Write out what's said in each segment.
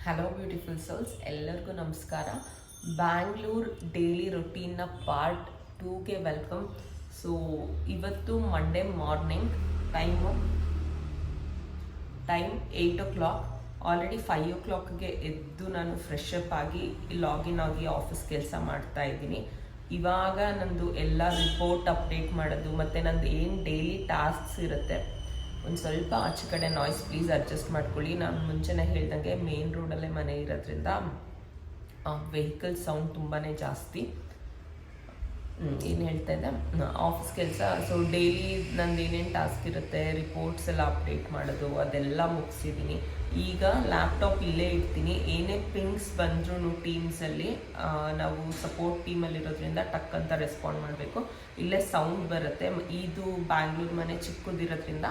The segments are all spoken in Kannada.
ಹಲೋ ಬ್ಯೂಟಿಫುಲ್ ಸೋಲ್ಸ್, ಎಲ್ಲರಿಗೂ ನಮಸ್ಕಾರ. ಬ್ಯಾಂಗ್ಳೂರ್ ಡೈಲಿ ರೊಟೀನ್ನ ಪಾರ್ಟ್ 2ಗೆ ವೆಲ್ಕಮ್. ಸೊ ಇವತ್ತು Monday morning, time 8 o'clock. Already 5 o'clockಗೆ ಎದ್ದು ನಾನು ಫ್ರೆಶ್ ಅಪ್ ಆಗಿ ಲಾಗಿನ್ ಆಗಿ ಆಫೀಸ್ ಕೆಲಸ ಮಾಡ್ತಾ ಇದ್ದೀನಿ. ಇವಾಗ ನಂದು ಎಲ್ಲ ರಿಪೋರ್ಟ್ ಅಪ್ಡೇಟ್ ಮಾಡೋದು ಮತ್ತು ನಂದು ಏನು ಡೈಲಿ ಟಾಸ್ಕ್ಸ್ ಇರುತ್ತೆ. ಒಂದು ಸ್ವಲ್ಪ ಆಚೆ ಕಡೆ ನಾಯ್ಸ್ ಪ್ಲೀಸ್ ಅಡ್ಜಸ್ಟ್ ಮಾಡ್ಕೊಳ್ಳಿ. ನಾನು ಮುಂಚೆನೇ ಹೇಳ್ದಂಗೆ ಮೇನ್ ರೋಡಲ್ಲೇ ಮನೆ ಇರೋದ್ರಿಂದ ವೆಹಿಕಲ್ ಸೌಂಡ್ ತುಂಬಾ ಜಾಸ್ತಿ. ಏನು ಹೇಳ್ತಾ ಇದ್ದೆ, ಆಫೀಸ್ ಕೆಲಸ. ಸೊ ಡೈಲಿ ನಂದು ಏನೇನು ಟಾಸ್ಕ್ ಇರುತ್ತೆ, ರಿಪೋರ್ಟ್ಸ್ ಎಲ್ಲ ಅಪ್ಡೇಟ್ ಮಾಡೋದು, ಅದೆಲ್ಲ ಮುಗಿಸಿದ್ದೀನಿ. ಈಗ ಲ್ಯಾಪ್ಟಾಪ್ ಇಲ್ಲೇ ಇಡ್ತೀನಿ. ಏನೇ ಪಿಂಗ್ಸ್ ಬಂದ್ರೂ ಟೀಮ್ಸಲ್ಲಿ, ನಾವು ಸಪೋರ್ಟ್ ಟೀಮಲ್ಲಿರೋದ್ರಿಂದ ಟಕ್ ಅಂತ ರೆಸ್ಪಾಂಡ್ ಮಾಡಬೇಕು. ಇಲ್ಲೇ ಸೌಂಡ್ ಬರುತ್ತೆ. ಇದು ಬ್ಯಾಂಗ್ಳೂರು ಮನೆ ಚಿಕ್ಕದಿರೋದ್ರಿಂದ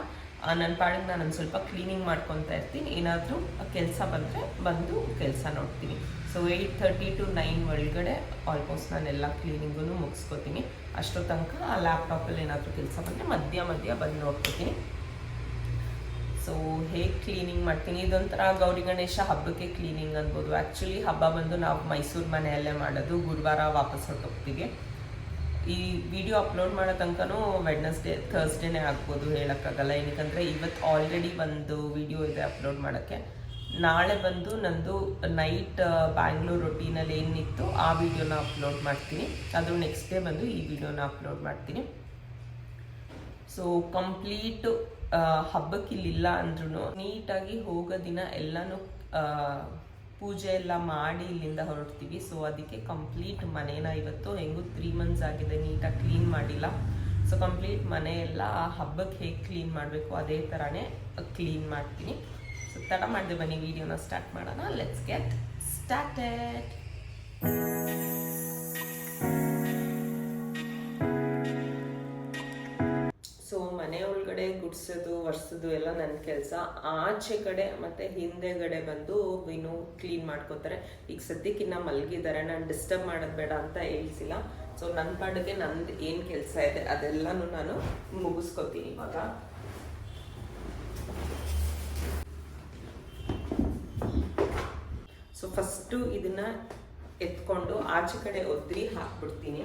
ನನ್ನ ಪಾಡಿಗೆ ನಾನು ಒಂದು ಸ್ವಲ್ಪ ಕ್ಲೀನಿಂಗ್ ಮಾಡ್ಕೊತಾ ಇರ್ತೀನಿ. ಏನಾದರೂ ಕೆಲಸ ಬಂದರೆ ಬಂದು ಕೆಲಸ ನೋಡ್ತೀನಿ. ಸೊ 8:30 to 9 ಒಳಗಡೆ ಆಲ್ಮೋಸ್ಟ್ ನಾನೆಲ್ಲ ಕ್ಲೀನಿಂಗೂ ಮುಗಿಸ್ಕೋತೀನಿ. ಅಷ್ಟೋ ತನಕ ಆ ಲ್ಯಾಪ್ಟಾಪಲ್ಲಿ ಏನಾದರೂ ಕೆಲಸ ಬಂದರೆ ಮಧ್ಯ ಬಂದು ನೋಡ್ಕೋತೀನಿ. ಸೊ ಹೇಗೆ ಕ್ಲೀನಿಂಗ್ ಮಾಡ್ತೀನಿ, ಇದೊಂಥರ ಗೌರಿ ಗಣೇಶ ಹಬ್ಬಕ್ಕೆ ಕ್ಲೀನಿಂಗ್ ಅನ್ಬೋದು. ಆ್ಯಕ್ಚುಲಿ ಹಬ್ಬ ಬಂದು ನಾವು ಮೈಸೂರು ಮನೆಯಲ್ಲೇ ಮಾಡೋದು. ಗುರುವಾರ ವಾಪಸ್ ಹೊರಟೋಗ್ತೀವಿ. ಈ ವಿಡಿಯೋ ಅಪ್ಲೋಡ್ ಮಾಡೋ ತನಕನೂ ವೆಡ್ನೆಸ್ಡೇ ಥರ್ಸ್ಡೇನೇ ಆಗ್ಬೋದು, ಹೇಳೋಕ್ಕಾಗಲ್ಲ. ಏನಕ್ಕಂದರೆ ಇವತ್ತು ಆಲ್ರೆಡಿ ಒಂದು ವಿಡಿಯೋ ಇದೆ ಅಪ್ಲೋಡ್ ಮಾಡೋಕ್ಕೆ. ನಾಳೆ ಬಂದು ನಂದು ನೈಟ್ ಬ್ಯಾಂಗ್ಳೂರು ರೊಟೀನಲ್ಲಿ ಏನಿತ್ತು ಆ ವಿಡಿಯೋನ ಅಪ್ಲೋಡ್ ಮಾಡ್ತೀನಿ. ಅದು ನೆಕ್ಸ್ಟ್ ಡೇ ಬಂದು ಈ ವಿಡಿಯೋನ ಅಪ್ಲೋಡ್ ಮಾಡ್ತೀನಿ. ಸೊ ಕಂಪ್ಲೀಟು ಹಬ್ಬಕ್ಕೆ ಇಲ್ಲಿಲ್ಲ ಅಂದ್ರೂ ನೀಟಾಗಿ ಹೋಗೋ ದಿನ ಎಲ್ಲನೂ ಪೂಜೆ ಎಲ್ಲ ಮಾಡಿ ಇಲ್ಲಿಂದ ಹೊರಡ್ತೀವಿ. ಸೊ ಅದಕ್ಕೆ ಕಂಪ್ಲೀಟ್ ಮನೇನ ಇವತ್ತು ಹೆಂಗೂ 3 months ಆಗಿದೆ ನೀಟಾಗಿ ಕ್ಲೀನ್ ಮಾಡಿಲ್ಲ. ಸೊ ಕಂಪ್ಲೀಟ್ ಮನೆ ಎಲ್ಲ ಹಬ್ಬಕ್ಕೆ ಹೇಗೆ ಕ್ಲೀನ್ ಮಾಡಬೇಕು ಅದೇ ಥರನೇ ಕ್ಲೀನ್ ಮಾಡ್ತೀನಿ. ಸೊ ತಡ ಮಾಡಿದೆ, ಬನ್ನಿ ವಿಡಿಯೋನ ಸ್ಟಾರ್ಟ್ ಮಾಡೋಣ. Let's get started. ಸೊ ಮನೆ ಒಳಗಡೆ ಗುಡ್ಸೋದು ಒರೆಸೋದು ಎಲ್ಲ ನನ್ನ ಕೆಲಸ. ಆಚೆ ಕಡೆ ಮತ್ತು ಹಿಂದೆಗಡೆ ಬಂದು ವಿನು ಕ್ಲೀನ್ ಮಾಡ್ಕೋತಾರೆ. ಈಗ ಸದ್ಯಕ್ಕಿನ್ನ ಮಲಗಿದ್ದಾರೆ, ನಾನು ಡಿಸ್ಟರ್ಬ್ ಮಾಡೋದು ಬೇಡ ಅಂತ ಹೇಳ್ಸಿಲ್ಲ. ಸೊ ನನ್ನ ಪಾಡಿಗೆ ನಂದು ಏನು ಕೆಲಸ ಇದೆ ಅದೆಲ್ಲನೂ ನಾನು ಮುಗಿಸ್ಕೊತೀನಿ ಇವಾಗ. ಸೊ ಫಸ್ಟು ಇದನ್ನು ಎತ್ಕೊಂಡು ಆಚೆ ಕಡೆ ಒದ್ರಿ ಹಾಕ್ಬಿಡ್ತೀನಿ.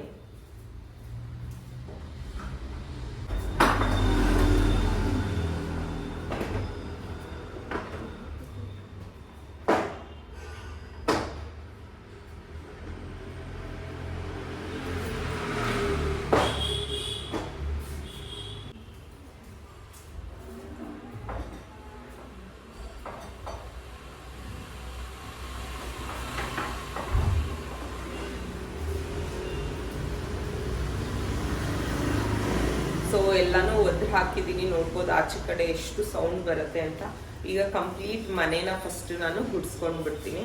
ಸೊ ಎಲ್ಲನೂ ಒದ್ದು ಹಾಕಿದ್ದೀನಿ, ನೋಡ್ಬೋದು ಆಚೆ ಕಡೆ ಎಷ್ಟು ಸೌಂಡ್ ಬರುತ್ತೆ ಅಂತ. ಈಗ ಕಂಪ್ಲೀಟ್ ಮನೇನ ಫಸ್ಟ್ ನಾನು ಗುಡಿಸ್ಕೊಂಡು ಬಿಡ್ತೀನಿ.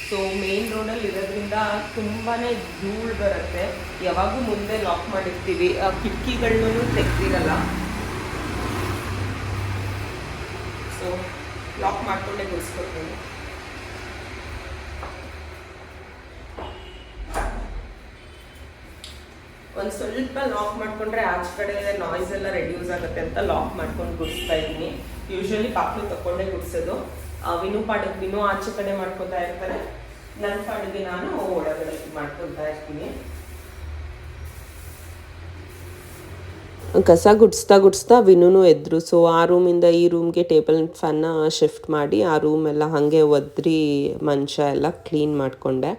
ಸೊ ಮೇನ್ ರೋಡಲ್ಲಿ ಇರೋದ್ರಿಂದ ತುಂಬಾ ಧೂಳು ಬರುತ್ತೆ. ಯಾವಾಗೂ ಮುಂದೆ ಲಾಕ್ ಮಾಡಿರ್ತೀವಿ, ಕಿಟಕಿಗಳನ್ನೂ ತೆಗ್ದಿರಲ್ಲ. ಸೊ ಲಾಕ್ ಮಾಡಿಕೊಂಡೇ ಗುಡಿಸ್ಕೊತೀನಿ. ಒಂದು ಸ್ವಲ್ಪ ಲಾಕ್ ಮಾಡಿಕೊಂಡ್ರೆ ಆಚೆ ಕಡೆ ನಾಯ್ಸ್ ಎಲ್ಲ ರೆಡ್ಯೂಸ್ ಆಗುತ್ತೆ ಅಂತ ಲಾಕ್ ಮಾಡ್ಕೊಂಡು ಗುಡಿಸ್ತಾ ಇದ್ದೀನಿ. ಯೂಶ್ವಲಿ ಬಾಕ್ಲು ತಗೊಂಡೇ ಗುಡಿಸೋದು. ವಿನು ಪಾಡಿಗೆ ವಿನು ಆಚೆ ಕಡೆ ಮಾಡ್ಕೊತಾ ಇರ್ತಾರೆ, ನನ್ನ ಪಾಡಿಗೆ ನಾನು ಒಳಗಡೆ ಮಾಡ್ಕೊತಾ ಇರ್ತೀನಿ. ಕಸ ಗುಡಿಸ್ತಾ ವಿನುನು ಎದ್ರು. ಸೊ ಆ ರೂಮಿಂದ ಈ ರೂಮ್ಗೆ ಟೇಬಲ್ ಫ್ಯಾನ್ನ ಶಿಫ್ಟ್ ಮಾಡಿ ಆ ರೂಮ್ ಎಲ್ಲ ಹಾಗೆ ಒದ್ರಿ ಮಂಚ ಎಲ್ಲ ಕ್ಲೀನ್ ಮಾಡಿಕೊಂಡೆ.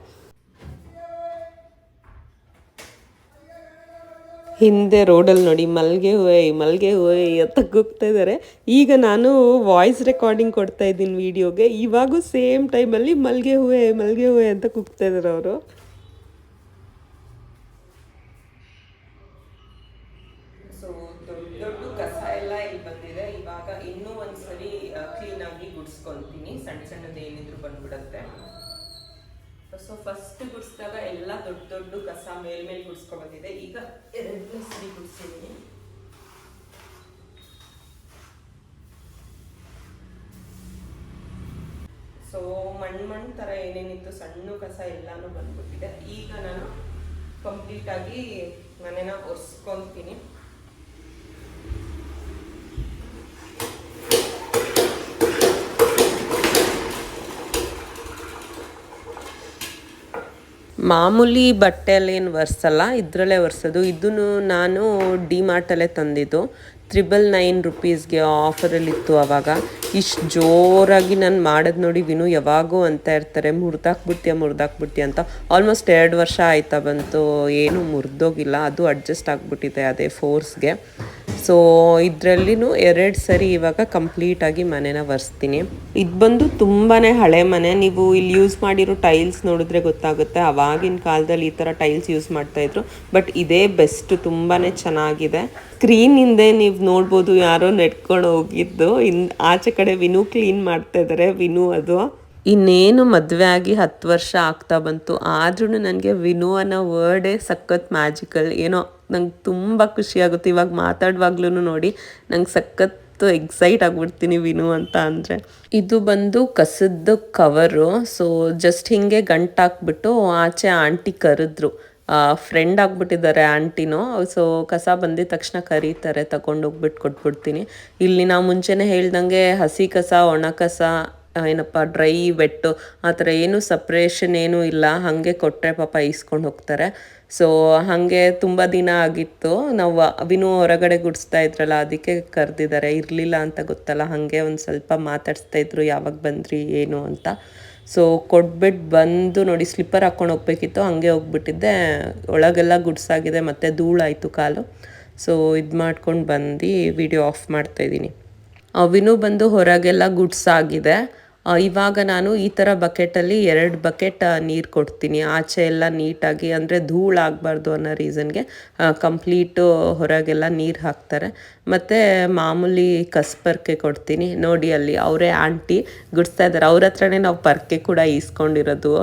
ಹಿಂದೆ ರೋಡಲ್ಲಿ ನೋಡಿ ಮಲ್ಗೆ ಹೂವೆ ಅಂತ ಕೂಗ್ತಾ ಇದ್ದಾರೆ. ಈಗ ನಾನು ವಾಯ್ಸ್ ರೆಕಾರ್ಡಿಂಗ್ ಕೊಡ್ತಾ ಇದ್ದೀನಿ ವಿಡಿಯೋಗೆ. ಇವಾಗೂ ಸೇಮ್ ಟೈಮಲ್ಲಿ ಮಲ್ಗೆ ಹೂವೆ ಅಂತ ಕೂಗ್ತಾ ಇದ್ದಾರೆ ಅವರು. ಸೊ ದೊಡ್ಡ ಕಸ ಎಲ್ಲ ಇಲ್ಲಿ ಬಂದಿದೆ. ಇವಾಗ ಇನ್ನೂ ಒಂದ್ಸರಿ ಕ್ಲೀನಾಗಿ ಗುಡಿಸ್ಕೊತೀನಿ. ಸಣ್ಣದು ಏನಿದ್ರು ಬಂದ್ಬಿಡತ್ತೆ. ಸೊ ಫಸ್ಟ್ ಗುಡಿಸಿದಾಗ ಎಲ್ಲ ದೊಡ್ಡ ಕಸ ಮೇಲ್ಮೇಲೆ ಗುಡಿಸ್ಕೊಂಡ್ಬಂದಿದೆ. ಈಗ 2 ಸರಿ ಗುಡಿಸಿದ್ದೀನಿ. ಸೊ ಮಣ್ಣು ಥರ ಏನೇನಿತ್ತು ಸಣ್ಣ ಕಸ ಎಲ್ಲನೂ ಬಂದ್ಬಿಟ್ಟಿದೆ. ಈಗ ನಾನು ಕಂಪ್ಲೀಟಾಗಿ ಮನೆನ ಒರೆಸ್ಕೊತೀನಿ. ಮಾಮೂಲಿ ಬಟ್ಟೆಯಲ್ಲಿ ಏನು ಒರೆಸಲ್ಲ, ಇದರಲ್ಲೇ ಒರೆಸೋದು. ಇದನ್ನು ನಾನು ಡಿಮಾರ್ಟಲ್ಲೇ ತಂದಿದ್ದು. 999 ರುಪೀಸ್ಗೆ ಆಫರಲ್ಲಿತ್ತು ಆವಾಗ. ಇಷ್ಟು ಜೋರಾಗಿ ನಾನು ಮಾಡೋದು ನೋಡಿ ವಿನು ಯಾವಾಗೂ ಅಂತ ಇರ್ತಾರೆ, ಮುರಿದಾಕ್ಬಿಡ್ತೀಯ ಅಂತ. ಆಲ್ಮೋಸ್ಟ್ 2 ವರ್ಷ ಆಯ್ತಾ ಬಂತು, ಏನೂ ಮುರಿದೋಗಿಲ್ಲ, ಅದು ಅಡ್ಜಸ್ಟ್ ಆಗಿಬಿಟ್ಟಿದೆ ಅದೇ ಫೋರ್ಸ್ಗೆ. ಸೊ ಇದರಲ್ಲಿನೂ 2 ಸರಿ ಇವಾಗ ಕಂಪ್ಲೀಟಾಗಿ ಮನೆನ ಒರೆಸ್ತೀನಿ. ಇದು ಬಂದು ತುಂಬಾ ಹಳೆ ಮನೆ. ನೀವು ಇಲ್ಲಿ ಯೂಸ್ ಮಾಡಿರೋ ಟೈಲ್ಸ್ ನೋಡಿದ್ರೆ ಗೊತ್ತಾಗುತ್ತೆ, ಆವಾಗಿನ ಕಾಲದಲ್ಲಿ ಈ ಥರ ಟೈಲ್ಸ್ ಯೂಸ್ ಮಾಡ್ತಾಯಿದ್ರು. ಬಟ್ ಇದೇ ಬೆಸ್ಟ್, ತುಂಬಾ ಚೆನ್ನಾಗಿದೆ. ಸ್ಕ್ರೀನ್ ಹಿಂದೆ ನೀವು ನೋಡ್ಬೋದು ಯಾರೋ ನೆಟ್ಕೊಂಡು ಹೋಗಿದ್ದು. ಆಚೆ ಕಡೆ ವಿನು ಕ್ಲೀನ್ ಮಾಡ್ತಾ ಇದ್ದಾರೆ. ವಿನು ಅದು ಇನ್ನೇನು ಮದುವೆ ಆಗಿ 10 ವರ್ಷ ಆಗ್ತಾ ಬಂತು, ಆದ್ರೂ ನನಗೆ ವಿನು ಅನ್ನೋ ವರ್ಡೇ ಸಖತ್ ಮ್ಯಾಜಿಕಲ್. ಏನೋ ನಂಗೆ ತುಂಬ ಖುಷಿಯಾಗುತ್ತೆ. ಇವಾಗ ಮಾತಾಡುವಾಗ್ಲೂ ನೋಡಿ ನಂಗೆ ಸಖತ್ತು ಎಕ್ಸೈಟ್ ಆಗಿಬಿಡ್ತೀನಿ ವಿನು ಅಂತ ಅಂದರೆ. ಇದು ಬಂದು ಕಸದ ಕವರು. ಸೊ ಜಸ್ಟ್ ಹಿಂಗೆ ಗಂಟಾಕ್ಬಿಟ್ಟು ಆಚೆ ಆಂಟಿ ಕರೆದ್ರು. ಫ್ರೆಂಡ್ ಆಗಿಬಿಟ್ಟಿದ್ದಾರೆ ಆಂಟಿನೂ. ಸೊ ಕಸ ಬಂದಿದ ತಕ್ಷಣ ಕರೀತಾರೆ, ತಗೊಂಡೋಗ್ಬಿಟ್ಟು ಕೊಟ್ಬಿಡ್ತೀನಿ. ಇಲ್ಲಿ ನಾವು ಮುಂಚೆನೇ ಹೇಳ್ದಂಗೆ ಹಸಿ ಕಸ, ಒಣ ಕಸ, ಏನಪ್ಪ ಡ್ರೈ ವೆಟ್ಟು ಆ ಥರ ಏನು ಸಪ್ರೇಷನ್ ಏನೂ ಇಲ್ಲ. ಹಾಗೆ ಕೊಟ್ಟರೆ ಪಾಪ ಈಸ್ಕೊಂಡು ಹೋಗ್ತಾರೆ. ಸೊ ಹಾಗೆ ತುಂಬ ದಿನ ಆಗಿತ್ತು. ನಾವು ವಿನು ಹೊರಗಡೆ ಗುಡಿಸ್ತಾ ಇದ್ರಲ್ಲ, ಅದಕ್ಕೆ ಕರೆದಿದ್ದಾರೆ. ಇರಲಿಲ್ಲ ಅಂತ ಗೊತ್ತಲ್ಲ, ಹಾಗೆ ಒಂದು ಸ್ವಲ್ಪ ಮಾತಾಡಿಸ್ತಾ ಇದ್ರು, ಯಾವಾಗ ಬಂದ್ರಿ ಏನು ಅಂತ. ಸೊ ಕೊಟ್ಬಿಟ್ಟು ಬಂದು ನೋಡಿ, ಸ್ಲಿಪ್ಪರ್ ಹಾಕ್ಕೊಂಡು ಹೋಗ್ಬೇಕಿತ್ತು, ಹಾಗೆ ಹೋಗ್ಬಿಟ್ಟಿದ್ದೆ. ಒಳಗೆಲ್ಲ ಗುಡ್ಸಾಗಿದೆ, ಮತ್ತು ಧೂಳಾಯಿತು ಕಾಲು. ಸೊ ಇದು ಮಾಡ್ಕೊಂಡು ಬಂದು ವಿಡಿಯೋ ಆಫ್ ಮಾಡ್ತಾಯಿದ್ದೀನಿ. ವಿನು ಬಂದು ಹೊರಗೆಲ್ಲ ಗುಡ್ಸಾಗಿದೆ. ಇವಾಗ ನಾನು ಈ ಥರ ಬಕೆಟಲ್ಲಿ 2 ಬಕೆಟ್ ನೀರು ಕೊಡ್ತೀನಿ. ಆಚೆ ಎಲ್ಲ ನೀಟಾಗಿ, ಅಂದರೆ ಧೂಳಾಗಬಾರ್ದು ಅನ್ನೋ ರೀಸನ್ಗೆ ಕಂಪ್ಲೀಟು ಹೊರಗೆಲ್ಲ ನೀರು ಹಾಕ್ತಾರೆ. ಮತ್ತು ಮಾಮೂಲಿ ಕಸ್ಪರ್ಕೆ ಕೊಡ್ತೀನಿ. ನೋಡಿ ಅಲ್ಲಿ ಅವರೇ ಆಂಟಿ ಗುಡಿಸ್ತಾ ಇದ್ದಾರೆ. ಅವ್ರ ಹತ್ರನೇ ನಾವು ಪರ್ಕೆ ಕೂಡ ಈಸ್ಕೊಂಡಿರೋದು.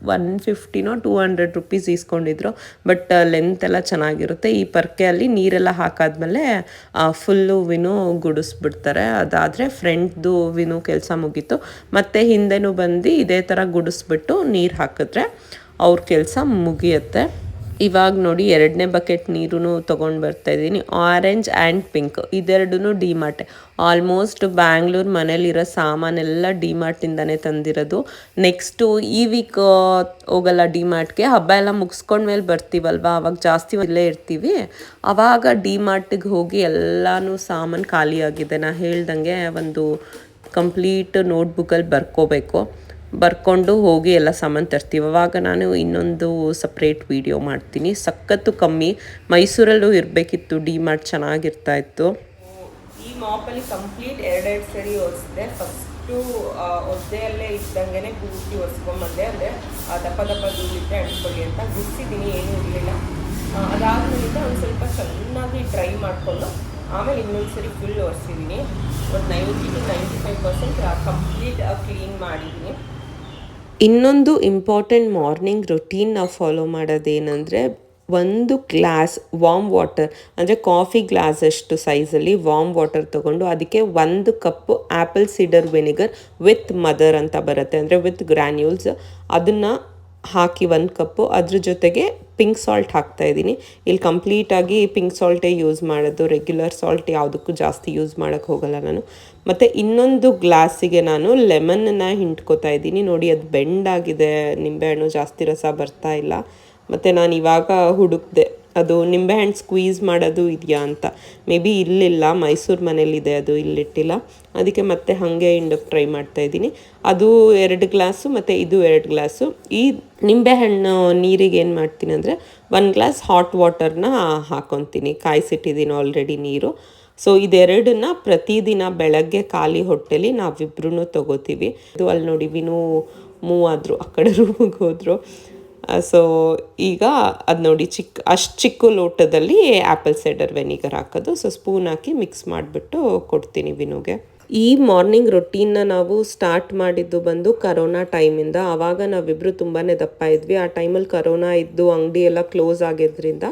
150 200 ರುಪೀಸ್ ಈಸ್ಕೊಂಡಿದ್ರು. ಬಟ್ ಲೆಂತ್ ಎಲ್ಲ ಚೆನ್ನಾಗಿರುತ್ತೆ. ಈ ಪರ್ಕೆಯಲ್ಲಿ ನೀರೆಲ್ಲ ಹಾಕಾದ್ಮೇಲೆ ಫುಲ್ಲು ವಿನು ಗುಡಿಸ್ಬಿಡ್ತಾರೆ. ಅದಾದರೆ ಫ್ರಂಟ್ದು ವಿನು ಕೆಲಸ ಮುಗೀತು. ಮತ್ತು ಹಿಂದೆನೂ ಬಂದು ಇದೇ ಥರ ಗುಡಿಸ್ಬಿಟ್ಟು ನೀರು ಹಾಕಿದ್ರೆ ಅವ್ರ ಕೆಲಸ ಮುಗಿಯುತ್ತೆ. ಇವಾಗ ನೋಡಿ 2ನೇ ಬಕೆಟ್ ನೀರು ತೊಗೊಂಡು ಬರ್ತಾಯಿದ್ದೀನಿ. ಆರೆಂಜ್ ಆ್ಯಂಡ್ ಪಿಂಕ್ ಇದೆರಡೂ ಡಿಮಾರ್ಟೆ. ಆಲ್ಮೋಸ್ಟ್ ಬ್ಯಾಂಗ್ಳೂರು ಮನೇಲಿರೋ ಸಾಮಾನೆಲ್ಲ ಡಿಮಾರ್ಟಿಂದನೇ ತಂದಿರೋದು. ನೆಕ್ಸ್ಟು ಈ ವೀಕ್ ಹೋಗಲ್ಲ ಡಿಮಾರ್ಟ್ಗೆ, ಹಬ್ಬ ಎಲ್ಲ ಮುಗಿಸ್ಕೊಂಡ್ಮೇಲೆ ಬರ್ತೀವಲ್ವ, ಆವಾಗ ಜಾಸ್ತಿ ಇಲ್ಲೇ ಇರ್ತೀವಿ. ಆವಾಗ ಡಿಮಾರ್ಟಿಗೆ ಹೋಗಿ ಎಲ್ಲನೂ ಸಾಮಾನು ಖಾಲಿಯಾಗಿದೆ. ನಾನು ಹೇಳ್ದಂಗೆ ಒಂದು ಕಂಪ್ಲೀಟ್ ನೋಟ್ಬುಕ್ಕಲ್ಲಿ ಬರ್ಕೊಂಡು ಹೋಗಿ ಎಲ್ಲ ಸಾಮಾನು ತರ್ತೀವಿ. ಅವಾಗ ನಾನು ಇನ್ನೊಂದು ಸಪ್ರೇಟ್ ವೀಡಿಯೋ ಮಾಡ್ತೀನಿ. ಸಖತ್ತು ಕಮ್ಮಿ. ಮೈಸೂರಲ್ಲೂ ಇರಬೇಕಿತ್ತು ಡಿಮಾರ್ಟ್, ಚೆನ್ನಾಗಿರ್ತಾಯಿತ್ತು. ಈ ಮಾಪಲ್ಲಿ ಕಂಪ್ಲೀಟ್ 2 ಸರಿ ಒರೆಸಿದೆ. ಫಸ್ಟು ಒದ್ದೆಯಲ್ಲೇ ಇದ್ದಂಗೆ ಪೂರ್ತಿ ಒರೆಸ್ಕೊಂಬಂದೆ. ಅಂದರೆ ದಪ್ಪ ಧೂಳಿದ್ದೆ ಅಂಟ್ಕೊಳ್ಳಿ ಅಂತ ಗುಡಿಸಿದ್ದೀನಿ, ಏನೂ ಇರಲಿಲ್ಲ. ಅದಾದ್ಮೇಲೆ ಒಂದು ಸ್ವಲ್ಪ ಚೆನ್ನಾಗಿ ಡ್ರೈ ಮಾಡಿಕೊಂಡು ಆಮೇಲೆ ಇನ್ನೊಂದು ಸರಿ ಫುಲ್ ಒರೆಸಿದ್ದೀನಿ. ಒಂದು 90 to 95% ಕಂಪ್ಲೀಟ್ ಕ್ಲೀನ್ ಮಾಡಿದ್ದೀನಿ. ಇನ್ನೊಂದು ಇಂಪಾರ್ಟೆಂಟ್ ಮಾರ್ನಿಂಗ್ ರೊಟೀನ್ ನಾವು ಫಾಲೋ ಮಾಡೋದೇನೆಂದರೆ, ಒಂದು ಗ್ಲಾಸ್ ವಾರ್ಮ್ ವಾಟರ್, ಅಂದರೆ ಕಾಫಿ ಗ್ಲಾಸಷ್ಟು ಸೈಜಲ್ಲಿ ವಾರ್ಮ್ ವಾಟರ್ ತೊಗೊಂಡು ಅದಕ್ಕೆ 1 cup apple cider vinegar with mother ಅಂತ ಬರುತ್ತೆ, ಅಂದರೆ ವಿತ್ ಗ್ರ್ಯಾನ್ಯೂಲ್ಸ್, ಅದನ್ನು ಹಾಕಿ 1 ಕಪ್ಪು. ಅದ್ರ ಜೊತೆಗೆ ಪಿಂಕ್ ಸಾಲ್ಟ್ ಹಾಕ್ತಾಯಿದ್ದೀನಿ. ಇಲ್ಲಿ ಕಂಪ್ಲೀಟಾಗಿ ಪಿಂಕ್ ಸಾಲ್ಟೇ ಯೂಸ್ ಮಾಡೋದು. ರೆಗ್ಯುಲರ್ ಸಾಲ್ಟ್ ಯಾವುದಕ್ಕೂ ಜಾಸ್ತಿ ಯೂಸ್ ಮಾಡೋಕ್ಕೆ ಹೋಗಲ್ಲ ನಾನು. ಮತ್ತು ಇನ್ನೊಂದು ಗ್ಲಾಸಿಗೆ ನಾನು ಲೆಮನ್ನ ಹಿಂಡ್ಕೋತಾ ಇದ್ದೀನಿ. ನೋಡಿ ಅದು ಬೆಂಡಾಗಿದೆ, ನಿಂಬೆಹಣ್ಣು ಜಾಸ್ತಿ ರಸ ಬರ್ತಾ ಇಲ್ಲ. ಮತ್ತು ನಾನು ಇವಾಗ ಹುಡುಕ್ದೆ ಅದು ನಿಂಬೆಹಣ್ಣು ಸ್ಕ್ವೀಸ್ ಮಾಡೋದು ಇದೆಯಾ ಅಂತ. ಮೇ ಬಿ ಇಲ್ಲಿಲ್ಲ, ಮೈಸೂರು ಮನೇಲಿದೆ, ಅದು ಇಲ್ಲಿಟ್ಟಿಲ್ಲ. ಅದಕ್ಕೆ ಮತ್ತೆ ಹಾಗೆ ಹಿಂಡಕ್ಕೆ ಟ್ರೈ ಮಾಡ್ತಾಯಿದ್ದೀನಿ. ಅದು 2 ಗ್ಲಾಸು ಮತ್ತು ಇದು 2 ಗ್ಲಾಸು. ಈ ನಿಂಬೆಹಣ್ಣು ನೀರಿಗೆ ಏನು ಮಾಡ್ತೀನಿ ಅಂದರೆ 1 ಗ್ಲಾಸ್ ಹಾಟ್ ವಾಟರ್ನ ಹಾಕ್ಕೊತೀನಿ. ಕಾಯಿಸಿಟ್ಟಿದ್ದೀನಿ ಆಲ್ರೆಡಿ ನೀರು. ಸೊ ಇದೆರಡನ್ನ ಪ್ರತಿದಿನ ಬೆಳಗ್ಗೆ ಖಾಲಿ ಹೊಟ್ಟೆಲಿ ನಾವಿಬ್ರೂ ತೊಗೋತೀವಿ. ಇದು ಅಲ್ಲಿ ನೋಡಿ ವಿನು ಮೂವ್ ಆದರು, ಆ ಕಡೆ ರೂಮಿಗೆ ಹೋದರು. ಸೊ ಈಗ ಅದು ನೋಡಿ ಅಷ್ಟು ಚಿಕ್ಕ ಲೋಟದಲ್ಲಿ ಆ್ಯಪಲ್ ಸೈಡರ್ ವೆನಿಗರ್ ಹಾಕೋದು. ಸೊ ಸ್ಪೂನ್ ಹಾಕಿ ಮಿಕ್ಸ್ ಮಾಡಿಬಿಟ್ಟು ಕೊಡ್ತೀನಿ ವಿನುಗೆ. ಈ ಮಾರ್ನಿಂಗ್ ರೊಟೀನ್ನ ನಾವು ಸ್ಟಾರ್ಟ್ ಮಾಡಿದ್ದು ಬಂದು ಕರೋನಾ ಟೈಮಿಂದ. ಆವಾಗ ನಾವಿಬ್ಬರು ತುಂಬಾ ದಪ್ಪ ಇದ್ವಿ. ಆ ಟೈಮಲ್ಲಿ ಕರೋನಾ ಇದ್ದು ಅಂಗಡಿ ಎಲ್ಲ ಕ್ಲೋಸ್ ಆಗಿದ್ದರಿಂದ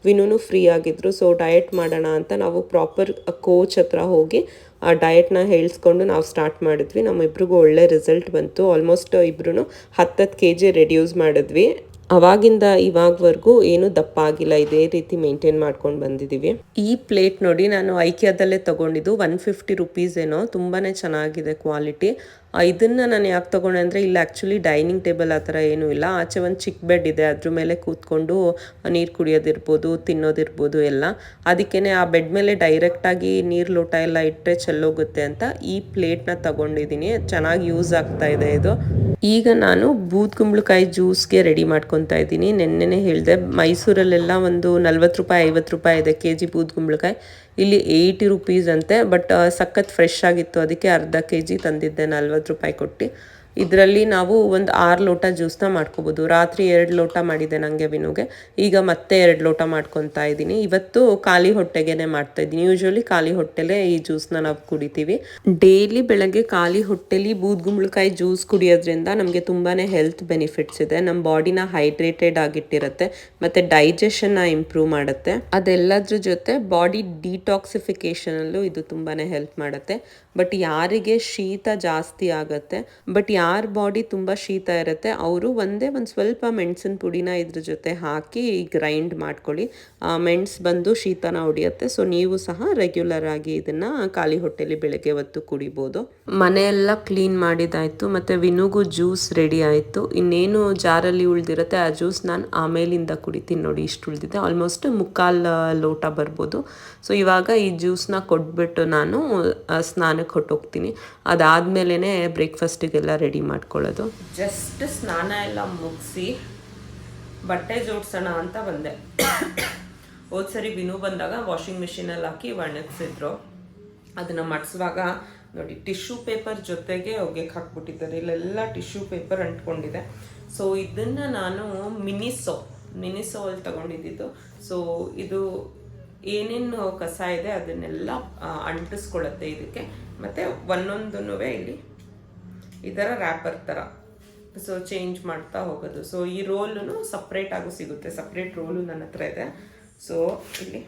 ವಿನೂನು ಫ್ರೀ ಆಗಿದ್ರು. ಸೊ ಡಯಟ್ ಮಾಡೋಣ ಅಂತ ನಾವು ಪ್ರಾಪರ್ ಕೋಚ್ ಹತ್ರ ಹೋಗಿ ಆ ಡಯಟ್ನ ಹೇಳಿಸ್ಕೊಂಡು ನಾವು ಸ್ಟಾರ್ಟ್ ಮಾಡಿದ್ವಿ. ನಮ್ಮಿಬ್ರಿಗೂ ಒಳ್ಳೆ ರಿಸಲ್ಟ್ ಬಂತು. ಆಲ್ಮೋಸ್ಟ್ ಇಬ್ಬರೂ 10 kg ರೆಡ್ಯೂಸ್ ಮಾಡಿದ್ವಿ. ಅವಾಗಿಂದ ಇವಾಗವರೆಗೂ ಏನು ದಪ್ಪ ಆಗಿಲ್ಲ, ಇದೇ ರೀತಿ ಮೇಂಟೈನ್ ಮಾಡ್ಕೊಂಡು ಬಂದಿದ್ದೀವಿ. ಈ ಪ್ಲೇಟ್ ನೋಡಿ ನಾನು ಐಕಿಯಾದಲ್ಲೇ ತೊಗೊಂಡಿದ್ದು, 150 ರುಪೀಸ್ ಏನೋ, ತುಂಬಾ ಚೆನ್ನಾಗಿದೆ ಕ್ವಾಲಿಟಿ. ಇದನ್ನು ನಾನು ಯಾಕೆ ತೊಗೊಂಡೆ ಅಂದರೆ ಇಲ್ಲಿ ಆ್ಯಕ್ಚುಲಿ ಡೈನಿಂಗ್ ಟೇಬಲ್ ಆ ಥರ ಏನೂ ಇಲ್ಲ, ಆಚೆ ಒಂದು ಚಿಕ್ಕ ಬೆಡ್ ಇದೆ, ಅದ್ರ ಮೇಲೆ ಕೂತ್ಕೊಂಡು ನೀರು ಕುಡಿಯೋದಿರ್ಬೋದು, ತಿನ್ನೋದಿರ್ಬೋದು ಎಲ್ಲ. ಅದಕ್ಕೇ ಆ ಬೆಡ್ ಮೇಲೆ ಡೈರೆಕ್ಟಾಗಿ ನೀರು ಲೋಟ ಎಲ್ಲ ಇಟ್ಟರೆ ಚೆಲ್ಲೋಗುತ್ತೆ ಅಂತ ಈ ಪ್ಲೇಟ್ನ ತೊಗೊಂಡಿದ್ದೀನಿ. ಚೆನ್ನಾಗಿ ಯೂಸ್ ಆಗ್ತಾ ಇದೆ ಇದು. ಈಗ ನಾನು ಬೂದ್ ಕುಂಬಳಕಾಯಿ ಜ್ಯೂಸ್ಗೆ ರೆಡಿ ಮಾಡ್ಕೊತಾ ಇದ್ದೀನಿ. ನೆನ್ನೆನೇ ಹೇಳಿದೆ, ಮೈಸೂರಲ್ಲೆಲ್ಲ ಒಂದು 40 ರೂಪಾಯಿ 50 ರೂಪಾಯಿ ಇದೆ ಕೆಜಿ ಬೂದ್ ಕುಂಬಳಕಾಯಿ, ಇಲ್ಲಿ 80 ರುಪೀಸ್ ಅಂತೆ. ಬಟ್ ಸಖತ್ ಫ್ರೆಶ್ ಆಗಿತ್ತು, ಅದಕ್ಕೆ ಅರ್ಧ ಕೆಜಿ ತಂದಿದ್ದೆ 40 ರೂಪಾಯಿ ಕೊಟ್ಟು. ಇದರಲ್ಲಿ ನಾವು ಒಂದು 6 ಲೋಟ ಜ್ಯೂಸನ್ನ ಮಾಡ್ಕೋಬೋದು. ರಾತ್ರಿ 2 ಲೋಟ ಮಾಡಿದೆ ನನಗೆ ವಿನುಗೆ, ಈಗ ಮತ್ತೆ 2 ಲೋಟ ಮಾಡ್ಕೊತಾ ಇದ್ದೀನಿ. ಇವತ್ತು ಖಾಲಿ ಹೊಟ್ಟೆಗೆ ಮಾಡ್ತಾ ಇದ್ದೀನಿ. ಯೂಶ್ವಲಿ ಖಾಲಿ ಹೊಟ್ಟೆಲೇ ಈ ಜ್ಯೂಸನ್ನ ನಾವು ಕುಡಿತೀವಿ. ಡೈಲಿ ಬೆಳಗ್ಗೆ ಖಾಲಿ ಹೊಟ್ಟೆಲಿ ಬೂದ್ಗುಂಬಳಕಾಯಿ ಜ್ಯೂಸ್ ಕುಡಿಯೋದ್ರಿಂದ ನಮಗೆ ತುಂಬಾ ಹೆಲ್ತ್ ಬೆನಿಫಿಟ್ಸ್ ಇದೆ. ನಮ್ಮ ಬಾಡಿನ ಹೈಡ್ರೇಟೆಡ್ ಆಗಿಟ್ಟಿರುತ್ತೆ, ಮತ್ತು ಡೈಜೆಷನ್ನ ಇಂಪ್ರೂವ್ ಮಾಡುತ್ತೆ. ಅದೆಲ್ಲದ್ರ ಜೊತೆ ಬಾಡಿ ಡಿಟಾಕ್ಸಿಫಿಕೇಷನಲ್ಲೂ ಇದು ತುಂಬಾ ಹೆಲ್ಪ್ ಮಾಡುತ್ತೆ. ಬಟ್ ಯಾರಿಗೆ ಶೀತ ಜಾಸ್ತಿ ಆಗುತ್ತೆ, ಬಟ್ ಯಾರ ಬಾಡಿ ತುಂಬ ಶೀತ ಇರುತ್ತೆ, ಅವರು ಒಂದು ಸ್ವಲ್ಪ ಮೆಣಸಿನ ಪುಡಿನ ಇದ್ರ ಜೊತೆ ಹಾಕಿ ಗ್ರೈಂಡ್ ಮಾಡ್ಕೊಳ್ಳಿ. ಮೆಣಸು ಬಂದು ಶೀತನ ಹೊಡಿಯುತ್ತೆ. ಸೊ ನೀವು ಸಹ ರೆಗ್ಯುಲರ್ ಆಗಿ ಇದನ್ನು ಖಾಲಿ ಹೊಟ್ಟೆಲಿ ಬೆಳಗ್ಗೆ ಹೊತ್ತು ಕುಡಿಬೋದು. ಮನೆಯೆಲ್ಲ ಕ್ಲೀನ್ ಮಾಡಿದಾಯಿತು, ಮತ್ತು ವಿನುಗೂ ಜ್ಯೂಸ್ ರೆಡಿ ಆಯಿತು. ಇನ್ನೇನು ಜಾರಲ್ಲಿ ಉಳಿದಿರುತ್ತೆ ಆ ಜ್ಯೂಸ್ ನಾನು ಆಮೇಲಿಂದ ಕುಡಿತೀನಿ. ನೋಡಿ ಇಷ್ಟು ಉಳಿದಿದೆ, ಆಲ್ಮೋಸ್ಟ್ 3/4 ಲೋಟ ಬರ್ಬೋದು. ಸೊ ಇವಾಗ ಈ ಜ್ಯೂಸನ್ನ ಕೊಟ್ಬಿಟ್ಟು ನಾನು ಸ್ನಾನಕ್ಕೆ ಹೊಟ್ಟೋಗ್ತೀನಿ. ಅದಾದಮೇಲೆ ಬ್ರೇಕ್ಫಾಸ್ಟಿಗೆಲ್ಲ ರೆಡಿ ಮಾಡ್ಕೊಳ್ಳೋದು. ಜಸ್ಟ್ ಸ್ನಾನ ಎಲ್ಲ ಮುಗಿಸಿ ಬಟ್ಟೆ ಜೋಡಿಸೋಣ ಅಂತ ಬಂದೆ. ಹೋದ್ಸರಿ ವಿನು ಬಂದಾಗ ವಾಷಿಂಗ್ ಮಿಷಿನಲ್ಲಿ ಹಾಕಿ ಒಣಗಿಸಿದ್ರು. ಅದನ್ನು ಮಡಿಸುವಾಗ ನೋಡಿ ಟಿಶ್ಯೂ ಪೇಪರ್ ಜೊತೆಗೆ ಒಗೆಗೆ ಹಾಕ್ಬಿಟ್ಟಿದ್ದಾರೆ. ಇಲ್ಲೆಲ್ಲ ಟಿಶ್ಯೂ ಪೇಪರ್ ಅಂಟ್ಕೊಂಡಿದೆ. ಸೊ ಇದನ್ನು ನಾನು ಮಿನಿಸೋ ಅಲ್ಲಿ ತಗೊಂಡಿದ್ದು. ಸೊ ಇದು ಏನೇನು ಕಸ ಇದೆ ಅದನ್ನೆಲ್ಲ ಅಂಟಿಸ್ಕೊಳ್ಳುತ್ತೆ ಇದಕ್ಕೆ. ಮತ್ತು ಒಂದೊಂದೂ ಇಲ್ಲಿ ಈ ಥರ ರ್ಯಾಪರ್ ಥರ ಸೊ ಚೇಂಜ್ ಮಾಡ್ತಾ ಹೋಗೋದು. ಸೊ ಈ ರೋಲು ಸಪ್ರೇಟಾಗೂ ಸಿಗುತ್ತೆ, ಸಪ್ರೇಟ್ ರೋಲು ನನ್ನ ಹತ್ರ ಇದೆ. ಸೊ ಇಲ್ಲಿ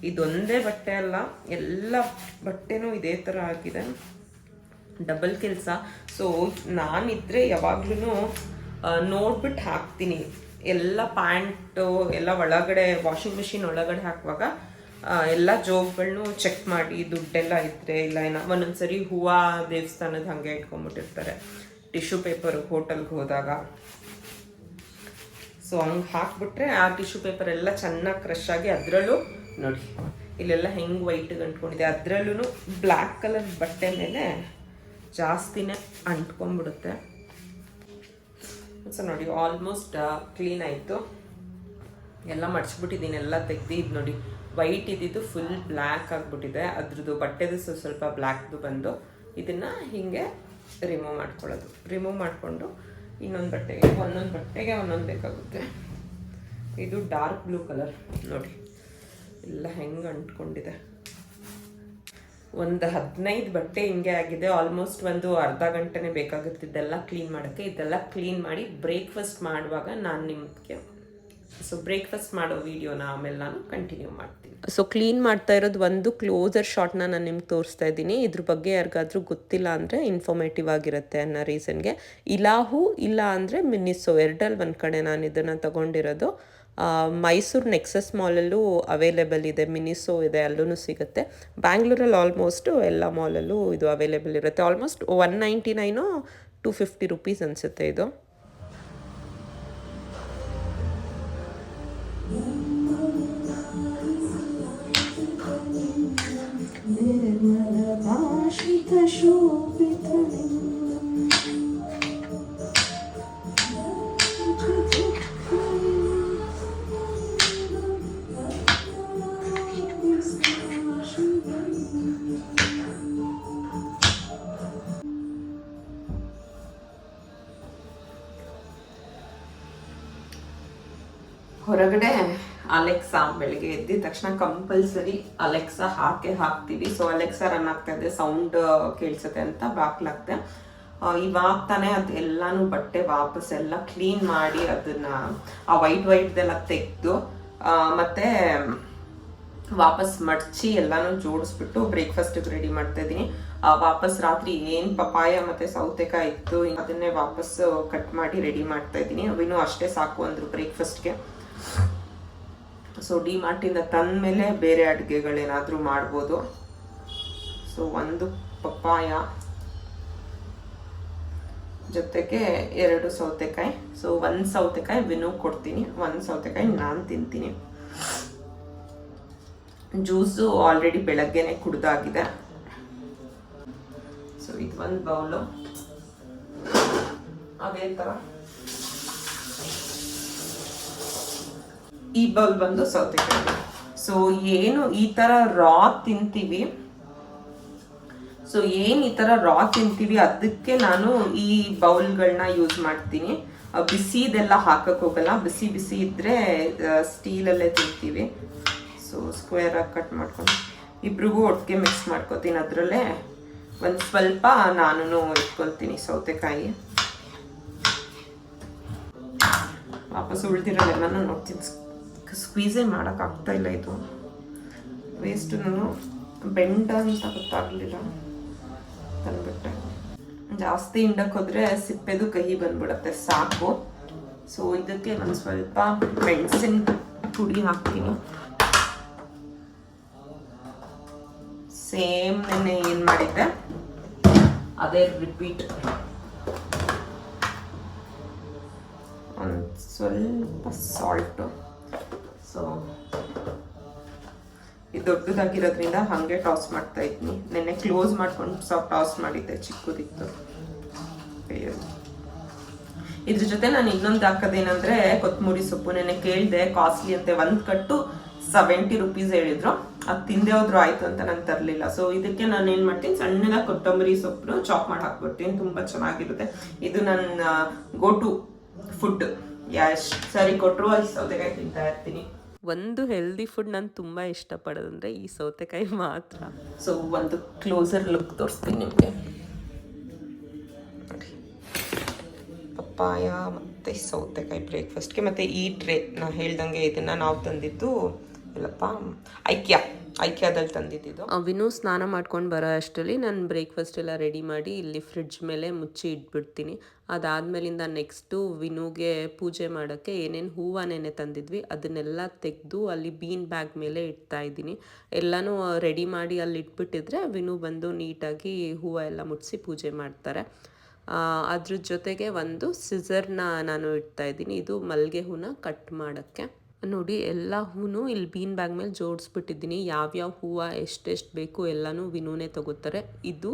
ಇದೊಂದೇ ಬಟ್ಟೆ ಅಲ್ಲ, ಎಲ್ಲ ಬಟ್ಟೆನೂ ಇದೇ ಥರ ಆಗಿದೆ, ಡಬಲ್ ಕೆಲಸ. ಸೊ ನಾನಿದ್ರೆ ಯಾವಾಗ್ಲೂ ನೋಡ್ಬಿಟ್ಟು ಹಾಕ್ತೀನಿ. ಎಲ್ಲ ಪ್ಯಾಂಟು ಎಲ್ಲ ಒಳಗಡೆ ವಾಷಿಂಗ್ ಮಿಷಿನ್ ಒಳಗಡೆ ಹಾಕುವಾಗ ಎಲ್ಲ ಜೋಬ್ಗಳನ್ನೂ ಚೆಕ್ ಮಾಡಿ ದುಡ್ಡೆಲ್ಲ ಇದ್ದರೆ ಇಲ್ಲ ಏನೋ. ಒಂದೊಂದ್ಸರಿ ಹೂವು ದೇವಸ್ಥಾನದ ಹಾಗೆ ಇಟ್ಕೊಂಡ್ಬಿಟ್ಟಿರ್ತಾರೆ ಟಿಶ್ಯೂ ಪೇಪರು ಹೋಟೆಲ್ಗೆ ಹೋದಾಗ. ಸೊ ಹಂಗೆ ಹಾಕ್ಬಿಟ್ರೆ ಆ ಟಿಶ್ಯೂ ಪೇಪರ್ ಎಲ್ಲ ಚೆನ್ನಾಗಿ ಕ್ರಶ್ ಆಗಿ, ಅದರಲ್ಲೂ ನೋಡಿ ಇಲ್ಲೆಲ್ಲ ಹೆಂಗೆ ವೈಟಿಗೆ ಅಂಟ್ಕೊಂಡಿದೆ, ಅದರಲ್ಲೂ ಬ್ಲ್ಯಾಕ್ ಕಲರ್ ಬಟ್ಟೆ ಮೇಲೆ ಜಾಸ್ತಿನೇ ಅಂಟ್ಕೊಂಡ್ಬಿಡುತ್ತೆ. ಸೊ ನೋಡಿ ಆಲ್ಮೋಸ್ಟ್ ಕ್ಲೀನ್ ಆಯಿತು, ಎಲ್ಲ ಮಡ್ಚಿಬಿಟ್ಟಿದ್ದೀನಿ, ಎಲ್ಲ ತೆಗ್ದು. ಇದು ನೋಡಿ ವೈಟ್ ಇದ್ದಿದ್ದು ಫುಲ್ ಬ್ಲ್ಯಾಕ್ ಆಗಿಬಿಟ್ಟಿದೆ, ಅದ್ರದ್ದು ಬಟ್ಟೆದು ಸ್ವಲ್ಪ ಬ್ಲ್ಯಾಕ್ದು ಬಂದು ಇದನ್ನು ಹೀಗೆ ರಿಮೂವ್ ಮಾಡ್ಕೊಳ್ಳೋದು. ರಿಮೂವ್ ಮಾಡಿಕೊಂಡು ಇನ್ನೊಂದು ಬಟ್ಟೆಗೆ ಒಂದೊಂದು ಬೇಕಾಗುತ್ತೆ. ಇದು ಡಾರ್ಕ್ ಬ್ಲೂ ಕಲರ್ ನೋಡಿ ಎಲ್ಲ ಹೆಂಗೆ ಅಂಟ್ಕೊಂಡಿದೆ. ಒಂದು 15 ಬಟ್ಟೆ ಹಿಂಗೆ ಆಗಿದೆ. ಆಲ್ಮೋಸ್ಟ್ ಒಂದು ಅರ್ಧ ಗಂಟೆನೇ ಬೇಕಾಗುತ್ತೆ ಇದೆಲ್ಲ ಕ್ಲೀನ್ ಮಾಡೋಕ್ಕೆ. ಇದೆಲ್ಲ ಕ್ಲೀನ್ ಮಾಡಿ ಬ್ರೇಕ್ಫಾಸ್ಟ್ ಮಾಡುವಾಗ ನಾನು ನಿಮಗೆ ಬ್ರೇಕ್ಫಾಸ್ಟ್ ಮಾಡೋ ವಿಡಿಯೋನ ಆಮೇಲೆ ನಾನು ಕಂಟಿನ್ಯೂ ಮಾಡ್ತೀನಿ. ಸೊ ಕ್ಲೀನ್ ಮಾಡ್ತಾ ಇರೋದು ಒಂದು ಕ್ಲೋಸರ್ ಶಾಟ್ನ ನಾನು ನಿಮ್ಗೆ ತೋರಿಸ್ತಾ ಇದ್ದೀನಿ. ಇದ್ರ ಬಗ್ಗೆ ಯಾರಿಗಾದ್ರೂ ಗೊತ್ತಿಲ್ಲ ಅಂದರೆ ಇನ್ಫಾರ್ಮೇಟಿವ್ ಆಗಿರುತ್ತೆ ಅನ್ನೋ ರೀಸನ್ಗೆ. ಇಲಾಹು ಇಲ್ಲ ಅಂದರೆ ಮಿನಿಸೋ, ಎರಡರಲ್ಲಿ ಒಂದು ಕಡೆ ನಾನು ಇದನ್ನು ತಗೊಂಡಿರೋದು. ಮೈಸೂರು ನೆಕ್ಸಸ್ ಮಾಲಲ್ಲೂ ಅವೈಲೇಬಲ್ ಇದೆ, ಮಿನಿಸೋ ಇದೆ, ಅಲ್ಲೂ ಸಿಗುತ್ತೆ. ಬ್ಯಾಂಗ್ಳೂರಲ್ಲಿ ಆಲ್ಮೋಸ್ಟು ಎಲ್ಲ ಮಾಲಲ್ಲೂ ಇದು ಅವೈಲೇಬಲ್ ಇರುತ್ತೆ. ಆಲ್ಮೋಸ್ಟ್ 199 250 ರುಪೀಸ್ ಅನಿಸುತ್ತೆ ಇದು. ಹೊರಗಡೆ ಅಲೆಕ್ಸಾ ಬೆಳಿಗ್ಗೆ ಎದ್ದಿದ ತಕ್ಷಣ ಕಂಪಲ್ಸರಿ ಅಲೆಕ್ಸಾ ಹಾಕ್ತೀವಿ. ಸೊ ಅಲೆಕ್ಸಾ ರನ್ ಆಗ್ತಾ ಇದೆ, ಸೌಂಡ್ ಕೇಳಿಸುತ್ತೆ ಅಂತ ಬಾಕ್ಲಾಗ್ತೆ. ಇವಾಗ ತಾನೇ ಅದು ಎಲ್ಲಾನು ಬಟ್ಟೆ ವಾಪಸ್ ಎಲ್ಲ ಕ್ಲೀನ್ ಮಾಡಿ ಅದನ್ನ ಆ ವೈಟ್ದೆಲ್ಲ ತೆಗೆದು ಮತ್ತೆ ವಾಪಸ್ ಮಡಚಿ ಎಲ್ಲಾನು ಜೋಡಿಸ್ಬಿಟ್ಟು ಬ್ರೇಕ್ಫಾಸ್ಟಿಗೆ ರೆಡಿ ಮಾಡ್ತಾ ಇದ್ದೀನಿ. ವಾಪಸ್ ರಾತ್ರಿ ಏನು ಪಪಾಯ ಮತ್ತು ಸೌತೆಕಾಯಿ ಇತ್ತು ಅದನ್ನೇ ವಾಪಸ್ ಕಟ್ ಮಾಡಿ ರೆಡಿ ಮಾಡ್ತಾ ಇದ್ದೀನಿ. ಅವಿನ್ನೂ ಅಷ್ಟೇ ಸಾಕು ಅಂದರು ಬ್ರೇಕ್ಫಾಸ್ಟ್ಗೆ. ಸೊ ಡಿಮಾರ್ಟಿಂದ ತಂದ ಮೇಲೆ ಬೇರೆ ಅಡುಗೆಗಳೇನಾದರೂ ಮಾಡ್ಬೋದು. ಸೊ ಒಂದು ಪಪ್ಪಾಯ ಜೊತೆಗೆ 2 ಸೌತೆಕಾಯಿ. ಸೊ 1 ಸೌತೆಕಾಯಿ ವಿನು ಕೊಡ್ತೀನಿ, 1 ಸೌತೆಕಾಯಿ ನಾನು ತಿಂತೀನಿ. ಜ್ಯೂಸು ಆಲ್ರೆಡಿ ಬೆಳಗ್ಗೆನೆ ಕುಡ್ದಾಗಿದೆ. ಸೊ ಇದು ಒಂದು ಬೌಲು. ಅದೇ ಥರ ಈ ಬೌಲ್ ಬಂದು ಸೌತೆಕಾಯಿ. ಸೊ ಏನು ಈ ಥರ ರಾ ತಿಂತೀವಿ, ಅದಕ್ಕೆ ನಾನು ಈ ಬೌಲ್ಗಳನ್ನ ಯೂಸ್ ಮಾಡ್ತೀನಿ. ಬಿಸಿದೆಲ್ಲ ಹಾಕಕ್ಕೆ ಹೋಗಲ್ಲ, ಬಿಸಿ ಇದ್ರೆ ಸ್ಟೀಲಲ್ಲೇ ತಿಂತೀವಿ. ಸೊ ಸ್ಕ್ವೇರ್ ಆಗಿ ಕಟ್ ಮಾಡ್ಕೊಂಡು ಇಬ್ರಿಗೂ ಒಟ್ಟಿಗೆ ಮಿಕ್ಸ್ ಮಾಡ್ಕೊತೀನಿ. ಅದರಲ್ಲೇ ಒಂದು ಸ್ವಲ್ಪ ನಾನು ಇಟ್ಕೊಳ್ತೀನಿ ಸೌತೆಕಾಯಿ. ವಾಪಸ್ ಉಳಿದಿರೋದೆಲ್ಲನೂ ನೋಡ್ತೀನಿ. ಸ್ಕ್ವೀಸೇ ಮಾಡೋಕ್ಕಾಗ್ತಾ ಇಲ್ಲ, ಇದು ವೇಸ್ಟ್. ನಾನು ಬೆಂಡ ಅಂತ ಗೊತ್ತಾಗಲಿಲ್ಲ ತಂದ್ಬಿಟ್ಟೆ. ಜಾಸ್ತಿ ಹಿಂಡಕ್ಕೆ ಹೋದ್ರೆ ಸಿಪ್ಪೆದು ಕಹಿ ಬಂದ್ಬಿಡುತ್ತೆ, ಸಾಕು. ಸೊ ಇದಕ್ಕೆ ಒಂದು ಸ್ವಲ್ಪ ಮೆಣಸಿನ ಪುಡಿ ಹಾಕ್ತೀನಿ. ಸೇಮ್ ನೆನ್ನೆ ಏನು ಮಾಡಿದ್ದೆ ಅದೇ ರಿಪೀಟ್. ಒಂದು ಸ್ವಲ್ಪ ಸಾಲ್ಟು. ಸೊ ಇದು ದೊಡ್ಡದಾಗಿರೋದ್ರಿಂದ ಹಾಗೆ ಟಾಸ್ ಮಾಡ್ತಾ ಇದ್ದೀನಿ. ನೆನ್ನೆ ಕ್ಲೋಸ್ ಮಾಡ್ಕೊಂಡು ಟಾಸ್ ಮಾಡಿದ್ದೆ, ಚಿಕ್ಕದಿತ್ತು. ಇದ್ರ ಜೊತೆ ನಾನು ಇನ್ನೊಂದು ಹಾಕೋದೇನಂದ್ರೆ ಕೊತ್ತಂಬರಿ ಸೊಪ್ಪು. ನೆನ್ನೆ ಕೇಳಿದೆ, ಕಾಸ್ಟ್ಲಿ ಅಂತೆ, 1 ಕಟ್ಟು 70 ರೂಪೀಸ್ ಹೇಳಿದ್ರು. ಅದು ತಿಂದೇ ಹೋದ್ರು ಆಯ್ತು ಅಂತ ನಾನು ತರಲಿಲ್ಲ. ಸೊ ಇದಕ್ಕೆ ನಾನು ಏನು ಮಾಡ್ತೀನಿ, ಸಣ್ಣದಾಗಿ ಕೊತ್ತಂಬರಿ ಸೊಪ್ಪು ಚಾಪ್ ಮಾಡಿ ಹಾಕ್ಬಿಡ್ತೀನಿ, ತುಂಬ ಚೆನ್ನಾಗಿರುತ್ತೆ. ಇದು ನನ್ನ ಗೋ ಟು ಫುಡ್. ಎಷ್ಟು ಸರಿ ಕೊಟ್ಟರು ಈ ಸೌತೆಕಾಯಿ ತಿಂತಾ ಇರ್ತೀನಿ. ಒಂದು ಹೆಲ್ದಿ ಫುಡ್ ನಾನು ತುಂಬ ಇಷ್ಟಪಡೋದಂದರೆ ಈ ಸೌತೆಕಾಯಿ ಮಾತ್ರ. ಸೊ ಒಂದು ಕ್ಲೋಸರ್ ಲುಕ್ ತೋರಿಸ್ತೀನಿ ನಿಮಗೆ. ಪಪ್ಪಾಯ ಮತ್ತು ಸೌತೆಕಾಯಿ ಬ್ರೇಕ್ಫಾಸ್ಟ್ಗೆ. ಮತ್ತು ಈ ಟ್ರೇ ನಾನು ಹೇಳ್ದಂಗೆ ಇದನ್ನು ನಾವು ತಂದಿದ್ದು ಎಲ್ಲಪ್ಪ ಐಕ್ಯಾದಲ್ಲಿ ತಂದಿದ್ದು. ವಿನು ಸ್ನಾನ ಮಾಡ್ಕೊಂಡು ಬರೋ ಅಷ್ಟರಲ್ಲಿ ನಾನು ಬ್ರೇಕ್ಫಾಸ್ಟ್ ಎಲ್ಲ ರೆಡಿ ಮಾಡಿ ಇಲ್ಲಿ ಫ್ರಿಡ್ಜ್ ಮೇಲೆ ಮುಚ್ಚಿ ಇಟ್ಬಿಡ್ತೀನಿ. ಅದಾದಮೇಲಿಂದ ನೆಕ್ಸ್ಟು ವಿನುಗೆ ಪೂಜೆ ಮಾಡೋಕ್ಕೆ ಏನೇನು ಹೂವು ನೆನೆ ತಂದಿದ್ವಿ ಅದನ್ನೆಲ್ಲ ತೆಗೆದು ಅಲ್ಲಿ ಬೀನ್ ಬ್ಯಾಗ್ ಮೇಲೆ ಇಡ್ತಾ ಇದ್ದೀನಿ. ಎಲ್ಲನೂ ರೆಡಿ ಮಾಡಿ ಅಲ್ಲಿ ಇಟ್ಬಿಟ್ಟಿದ್ರೆ ವಿನು ಬಂದು ನೀಟಾಗಿ ಹೂವು ಎಲ್ಲ ಮುಟ್ಟಿಸಿ ಪೂಜೆ ಮಾಡ್ತಾರೆ. ಅದ್ರ ಜೊತೆಗೆ ಒಂದು ಸಿಸರ್ನ ನಾನು ಇಡ್ತಾ ಇದ್ದೀನಿ. ಇದು ಮಲ್ಲಿಗೆ ಹೂನ ಕಟ್ ಮಾಡೋಕ್ಕೆ. ನೋಡಿ, ಎಲ್ಲ ಹೂನು ಇಲ್ಲಿ ಬೀನ್ ಬ್ಯಾಗ್ ಮೇಲೆ ಜೋಡಿಸ್ಬಿಟ್ಟಿದ್ದೀನಿ. ಯಾವ್ಯಾವ ಹೂವು ಎಷ್ಟೆಷ್ಟು ಬೇಕು ಎಲ್ಲನೂ ವಿನುನೇ ತಗೋತಾರೆ. ಇದು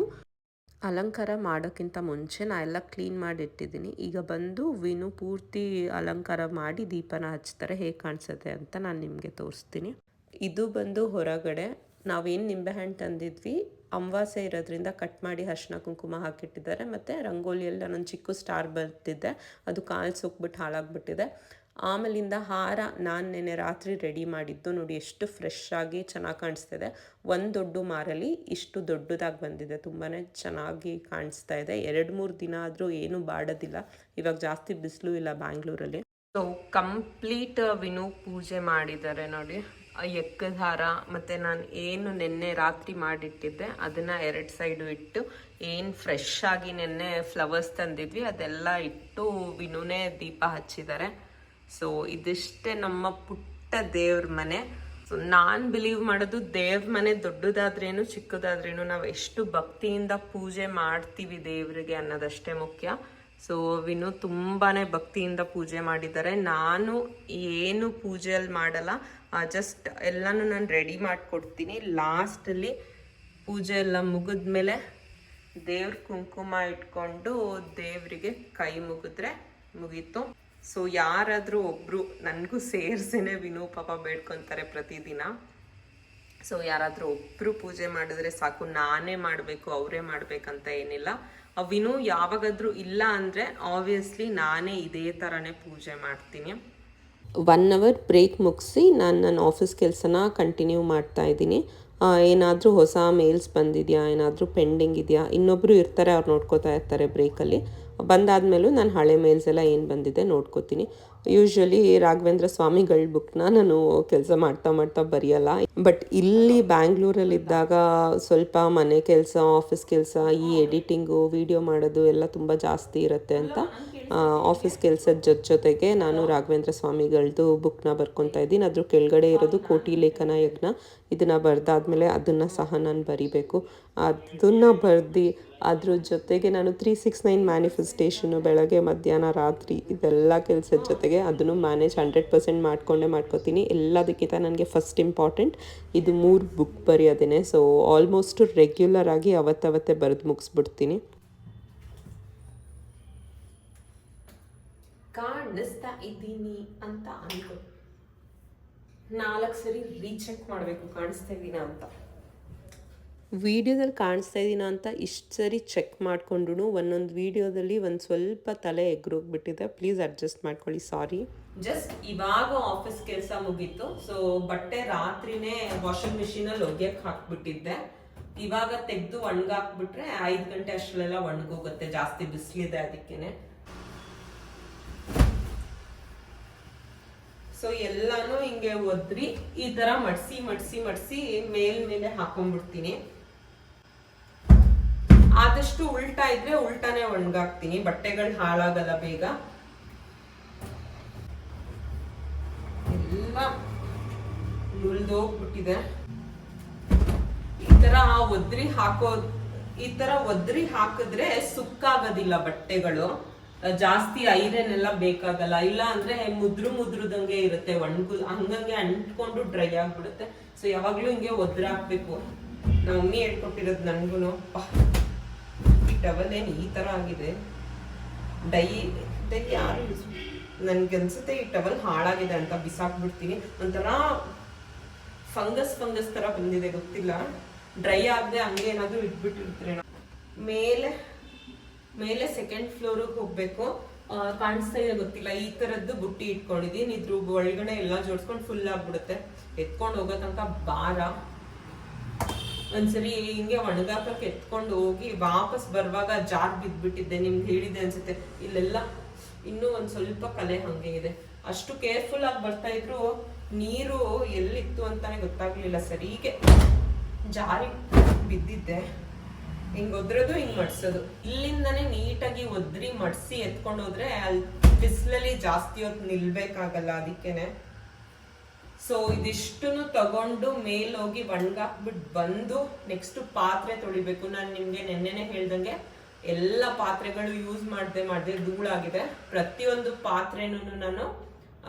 ಅಲಂಕಾರ ಮಾಡೋಕ್ಕಿಂತ ಮುಂಚೆ ನಾ ಎಲ್ಲ ಕ್ಲೀನ್ ಮಾಡಿ ಇಟ್ಟಿದ್ದೀನಿ. ಈಗ ಬಂದು ವಿನು ಪೂರ್ತಿ ಅಲಂಕಾರ ಮಾಡಿ ದೀಪನ ಹಚ್ತಾರೆ. ಹೇಗೆ ಕಾಣಿಸುತ್ತೆ ಅಂತ ನಾನು ನಿಮಗೆ ತೋರಿಸ್ತೀನಿ. ಇದು ಬಂದು ಹೊರಗಡೆ ನಾವೇನು ನಿಂಬೆಹಣ್ಣು ತಂದಿದ್ವಿ, ಅಮಾವಾಸ್ಯೆ ಇರೋದ್ರಿಂದ ಕಟ್ ಮಾಡಿ ಅರಿಶಿನ ಕುಂಕುಮ ಹಾಕಿಟ್ಟಿದ್ದಾರೆ. ಮತ್ತು ರಂಗೋಲಿಯಲ್ಲಿ ನಾನೊಂದು ಚಿಕ್ಕ ಸ್ಟಾರ್ ಬರ್ತಿದ್ದೆ, ಅದು ಕಾಲು ಸುಕ್ಬಿಟ್ಟು ಹಾಳಾಗ್ಬಿಟ್ಟಿದೆ. ಆಮೇಲಿಂದ ಹಾರ ನಾನು ನೆನ್ನೆ ರಾತ್ರಿ ರೆಡಿ ಮಾಡಿದ್ದು. ನೋಡಿ ಎಷ್ಟು ಫ್ರೆಶ್ ಆಗಿ ಚೆನ್ನಾಗಿ ಕಾಣಿಸ್ತಿದೆ. ಒಂದು ದೊಡ್ಡ ಮಾರಲ್ಲಿ ಇಷ್ಟು ದೊಡ್ಡದಾಗಿ ಬಂದಿದೆ, ತುಂಬಾ ಚೆನ್ನಾಗಿ ಕಾಣಿಸ್ತಾ ಇದೆ. 2-3 ದಿನ ಆದರೂ ಏನೂ ಬಾಡೋದಿಲ್ಲ. ಇವಾಗ ಜಾಸ್ತಿ ಬಿಸಿಲು ಇಲ್ಲ ಬ್ಯಾಂಗ್ಳೂರಲ್ಲಿ. ಸೊ ಕಂಪ್ಲೀಟ್ ವಿನು ಪೂಜೆ ಮಾಡಿದ್ದಾರೆ ನೋಡಿ. ಎಕ್ಕದ ಹಾರ ಮತ್ತು ನಾನು ಏನು ನೆನ್ನೆ ರಾತ್ರಿ ಮಾಡಿಟ್ಟಿದ್ದೆ ಅದನ್ನು 2 ಸೈಡು ಇಟ್ಟು, ಏನು ಫ್ರೆಶ್ ಆಗಿ ನೆನ್ನೆ ಫ್ಲವರ್ಸ್ ತಂದಿದ್ವಿ ಅದೆಲ್ಲ ಇಟ್ಟು ವಿನುನೇ ದೀಪ ಹಚ್ಚಿದ್ದಾರೆ. ಸೊ ಇದಿಷ್ಟೇ ನಮ್ಮ ಪುಟ್ಟ ದೇವ್ರ ಮನೆ. ಸೊ ನಾನು ಬಿಲೀವ್ ಮಾಡೋದು, ದೇವ್ರ ಮನೆ ದೊಡ್ಡದಾದ್ರೇನು ಚಿಕ್ಕದಾದ್ರೇನು ನಾವು ಎಷ್ಟು ಭಕ್ತಿಯಿಂದ ಪೂಜೆ ಮಾಡ್ತೀವಿ ದೇವರಿಗೆ ಅನ್ನೋದಷ್ಟೇ ಮುಖ್ಯ. ಸೊ ವಿನು ತುಂಬಾ ಭಕ್ತಿಯಿಂದ ಪೂಜೆ ಮಾಡಿದ್ದಾರೆ. ನಾನು ಏನು ಪೂಜೆಯಲ್ಲಿ ಮಾಡಲ್ಲ, ಜಸ್ಟ್ ಎಲ್ಲನೂ ನಾನು ರೆಡಿ ಮಾಡಿಕೊಡ್ತೀನಿ. ಲಾಸ್ಟಲ್ಲಿ ಪೂಜೆ ಎಲ್ಲ ಮುಗಿದ್ಮೇಲೆ ದೇವ್ರ ಕುಂಕುಮ ಇಟ್ಕೊಂಡು ದೇವರಿಗೆ ಕೈ ಮುಗಿದ್ರೆ ಮುಗೀತು. ಸೊ ಯಾರಾದರೂ ಒಬ್ಬರು ನನಗೂ ಸೇರಿಸೇನೆ ವಿನು ಪಾಪ ಬೇಡ್ಕೊತಾರೆ ಪ್ರತಿದಿನ. ಸೊ ಯಾರಾದರೂ ಒಬ್ಬರು ಪೂಜೆ ಮಾಡಿದ್ರೆ ಸಾಕು, ನಾನೇ ಮಾಡಬೇಕು ಅವರೇ ಮಾಡಬೇಕಂತ ಏನಿಲ್ಲ. ವಿನು ಯಾವಾಗಾದರೂ ಇಲ್ಲ ಅಂದರೆ ಆಬ್ವಿಯಸ್ಲಿ ನಾನೇ ಇದೇ ಥರನೇ ಪೂಜೆ ಮಾಡ್ತೀನಿ. 1 ಅವರ್ ಬ್ರೇಕ್ ಮುಗಿಸಿ ನಾನು ನನ್ನ ಆಫೀಸ್ ಕೆಲಸನ ಕಂಟಿನ್ಯೂ ಮಾಡ್ತಾ ಇದ್ದೀನಿ. ಏನಾದರೂ ಹೊಸ ಮೇಲ್ಸ್ ಬಂದಿದೆಯಾ, ಏನಾದರೂ ಪೆಂಡಿಂಗ್ ಇದೆಯಾ, ಇನ್ನೊಬ್ಬರು ಇರ್ತಾರೆ ಅವ್ರು ನೋಡ್ಕೋತಾ ಇರ್ತಾರೆ ಬ್ರೇಕಲ್ಲಿ. ಬಂದಾದಮೇಲೂ ನಾನು ಹಳೆ ಮೇಲ್ಸ್ ಎಲ್ಲ ಏನು ಬಂದಿದೆ ನೋಡ್ಕೋತೀನಿ. ಯೂಶ್ವಲಿ ರಾಘವೇಂದ್ರ ಸ್ವಾಮಿಗಳ ಬುಕ್ನ ನಾನು ಕೆಲಸ ಮಾಡ್ತಾ ಬರೆಯಲ್ಲ. ಬಟ್ ಇಲ್ಲಿ ಬ್ಯಾಂಗ್ಳೂರಲ್ಲಿದ್ದಾಗ ಸ್ವಲ್ಪ ಮನೆ ಕೆಲಸ, ಆಫೀಸ್ ಕೆಲಸ, ಈ ಎಡಿಟಿಂಗು, ವಿಡಿಯೋ ಮಾಡೋದು ಎಲ್ಲ ತುಂಬ ಜಾಸ್ತಿ ಇರುತ್ತೆ ಅಂತ ಆಫೀಸ್ ಕೆಲಸದ ಜೊತೆಗೆ ನಾನು ರಾಘವೇಂದ್ರ ಸ್ವಾಮಿಗಳದ್ದು ಬುಕ್ನ ಬರ್ಕೊತಾ ಇದ್ದೀನಿ. ಅದ್ರ ಕೆಳಗಡೆ ಇರೋದು ಕೋಟಿ ಲೇಖನ ಯಜ್ಞ. ಇದನ್ನು ಬರೆದಾದ್ಮೇಲೆ ಅದನ್ನು ಸಹ ನಾನು ಬರಿಬೇಕು. ಅದನ್ನು ಬರೆದು ಅದ್ರ ಜೊತೆಗೆ ನಾನು 369 ಮ್ಯಾನಿಫೆಸ್ಟೇಷನು ಬೆಳಗ್ಗೆ ಮಧ್ಯಾಹ್ನ ರಾತ್ರಿ ಇದೆಲ್ಲ ಕೆಲಸದ ಜೊತೆಗೆ ಅದನ್ನು ಮ್ಯಾನೇಜ್ 100% ಮಾಡ್ಕೋತೀನಿ. ಎಲ್ಲದಕ್ಕಿಂತ ನನಗೆ ಫಸ್ಟ್ ಇಂಪಾರ್ಟೆಂಟ್ ಇದು 3 ಬುಕ್ ಬರೆಯೋದೇನೆ. ಸೊ ಆಲ್ಮೋಸ್ಟ್ ರೆಗ್ಯುಲರ್ ಆಗಿ ಅವತ್ತೇ ಬರೆದು ಮುಗಿಸ್ಬಿಡ್ತೀನಿ. ಕಾಣಿಸ್ತಾ ಇದ್ದೀನಿ ಅಂತ ಅನ್ಕೋ, 4 ಸರಿ ರೀಚೆಕ್ ಮಾಡಬೇಕು ಕಾಣಿಸ್ತಾ ಇದ್ದೀನ ಅಂತ. ವೀಡಿಯೋದಲ್ಲಿ ಕಾಣಿಸ್ತಾ ಇದ್ದೀನ ಅಂತ ಇಷ್ಟು ಸರಿ ಚೆಕ್ ಮಾಡಿಕೊಂಡು ಒಂದೊಂದು ವೀಡಿಯೋದಲ್ಲಿ ಒಂದು ಸ್ವಲ್ಪ ತಲೆ ಎಗ್ರೋಗ್ಬಿಟ್ಟಿದೆ. ಪ್ಲೀಸ್ ಅಡ್ಜಸ್ಟ್ ಮಾಡ್ಕೊಳ್ಳಿ, ಸಾರಿ. ಜಸ್ಟ್ ಇವಾಗ ಆಫೀಸ್ ಕೆಲಸ ಮುಗೀತು. ಸೊ ಬಟ್ಟೆ ರಾತ್ರಿನೇ ವಾಷಿಂಗ್ ಮಿಷಿನಲ್ಲಿ ಒಗ್ಯಕ್ಕೆ ಹಾಕ್ಬಿಟ್ಟಿದ್ದೆ. ಇವಾಗ ತೆಗೆದು ಒಣಗಾಕ್ಬಿಟ್ರೆ 5 ಗಂಟೆ ಅಷ್ಟರಲ್ಲೆಲ್ಲ ಒಣಗೋಗುತ್ತೆ, ಜಾಸ್ತಿ ಬಿಸಿಲಿದೆ ಅದಕ್ಕೇನೆ. ಸೊ ಎಲ್ಲಾನು ಹಿಂಗೆ ಒದ್ರಿ ಈ ತರ ಮಡ್ಸಿ ಮೇಲೆ ಹಾಕೊಂಡ್ಬಿಡ್ತೀನಿ. ಆದಷ್ಟು ಉಲ್ಟಾ ಇದ್ರೆ ಉಲ್ಟಾನೇ ಒಣಗಾಕ್ತೀನಿ, ಬಟ್ಟೆಗಳು ಹಾಳಾಗಲ್ಲ ಬೇಗ. ಎಲ್ಲ ನುಲ್ದೋಗ್ಬಿಟ್ಟಿದೆ. ಈ ತರ ಒದ್ರಿ ಹಾಕಿದ್ರೆ ಸುಕ್ಕಾಗೋದಿಲ್ಲ ಬಟ್ಟೆಗಳು, ಜಾಸ್ತಿ ಐರನ್ ಎಲ್ಲ ಬೇಕಾಗಲ್ಲ. ಇಲ್ಲ ಅಂದ್ರೆ ಮುದ್ರದಂಗೆ ಇರುತ್ತೆ, ಹಂಗಂಗೆ ಅಂಟ್ಕೊಂಡು ಡ್ರೈ ಆಗ್ಬಿಡುತ್ತೆ. ಸೊ ಯಾವಾಗ್ಲೂ ಹಿಂಗೆ ಒದ್ರ ಹಾಕ್ಬೇಕು. ನಮ್ಮ ಮಮ್ಮಿ ಹೇಳ್ಕೊಟ್ಟಿರೋದು ನನ್ಗೂನು. ಈ ಟವಲ್ ಏನ್ ಈ ತರ ಆಗಿದೆ, ಡೈ ಯಾರು ನನ್ಗನ್ಸುತ್ತೆ ಈ ಟವಲ್ ಹಾಳಾಗಿದೆ ಅಂತ ಬಿಸಾಕ್ಬಿಡ್ತೀನಿ. ಒಂಥರ ಫಂಗಸ್ ತರ ಬಂದಿದೆ, ಗೊತ್ತಿಲ್ಲ. ಡ್ರೈ ಆಗದೆ ಹಂಗೆ ಏನಾದ್ರು ಇಟ್ಬಿಟ್ಟಿರ್ತೀರ. ಮೇಲೆ ಸೆಕೆಂಡ್ ಫ್ಲೋರ್ಗೆ ಹೋಗ್ಬೇಕು. ಕಾಣಿಸ್ತಾ ಇದೆ ಗೊತ್ತಿಲ್ಲ, ಈ ತರದ್ದು ಬುಟ್ಟಿ ಇಟ್ಕೊಂಡಿದೀನಿ. ಇದ್ರ ಒಳಗಡೆ ಎಲ್ಲ ಜೋಡಿಸ್ಕೊಂಡು ಫುಲ್ ಆಗ್ಬಿಡುತ್ತೆ. ಎತ್ಕೊಂಡು ಹೋಗೋ ತನಕ ಭಾರ. ಒಂದ್ಸರಿ ಹಿಂಗೆ ಒಣಗಾಕಕ್ಕೆ ಎತ್ಕೊಂಡು ಹೋಗಿ ವಾಪಸ್ ಬರುವಾಗ ಜಾರ್ ಬಿದ್ಬಿಟ್ಟಿದ್ದೆ, ನಿಮ್ಗೆ ಹೇಳಿದೆ ಅನ್ಸುತ್ತೆ. ಇಲ್ಲೆಲ್ಲ ಇನ್ನೂ ಒಂದ್ ಸ್ವಲ್ಪ ಕಲೆ ಹಂಗೆ ಇದೆ. ಅಷ್ಟು ಕೇರ್ಫುಲ್ ಆಗಿ ಬರ್ತಾ ಇದ್ರು ನೀರು ಎಲ್ಲಿತ್ತು ಅಂತಾನೆ ಗೊತ್ತಾಗ್ಲಿಲ್ಲ. ಸರಿಗೆ ಜಾರಿ ಬಿದ್ದಿದ್ದೆ. ಹಿಂಗ್ ಒದ್ರದು ಹಿಂಗ್ ಮಡ್ಸೋದು, ಇಲ್ಲಿಂದಾನೆ ನೀಟಾಗಿ ಒದ್ರಿ ಮಡ್ಸಿ ಎತ್ಕೊಂಡು ಹೋದ್ರೆ ಅಲ್ಲಿ ಬಿಸಿಲಲ್ಲಿ ಜಾಸ್ತಿ ಹೊತ್ತು ನಿಲ್ಬೇಕಾಗಲ್ಲ, ಅದಕ್ಕೇನೆ. ಸೊ ಇದಿಷ್ಟನ್ನು ತಗೊಂಡು ಮೇಲೋಗಿ ಒಣಗಾಕ್ಬಿಟ್ಟು ಬಂದು ನೆಕ್ಸ್ಟ್ ಪಾತ್ರೆ ತೊಳಿಬೇಕು. ನಾನು ನಿಮ್ಗೆ ನೆನ್ನೆನೆ ಹೇಳ್ದಂಗೆ ಎಲ್ಲ ಪಾತ್ರೆಗಳು ಯೂಸ್ ಮಾಡದೆ ಧೂಳಾಗಿದೆ. ಪ್ರತಿಯೊಂದು ಪಾತ್ರೆನೂ ನಾನು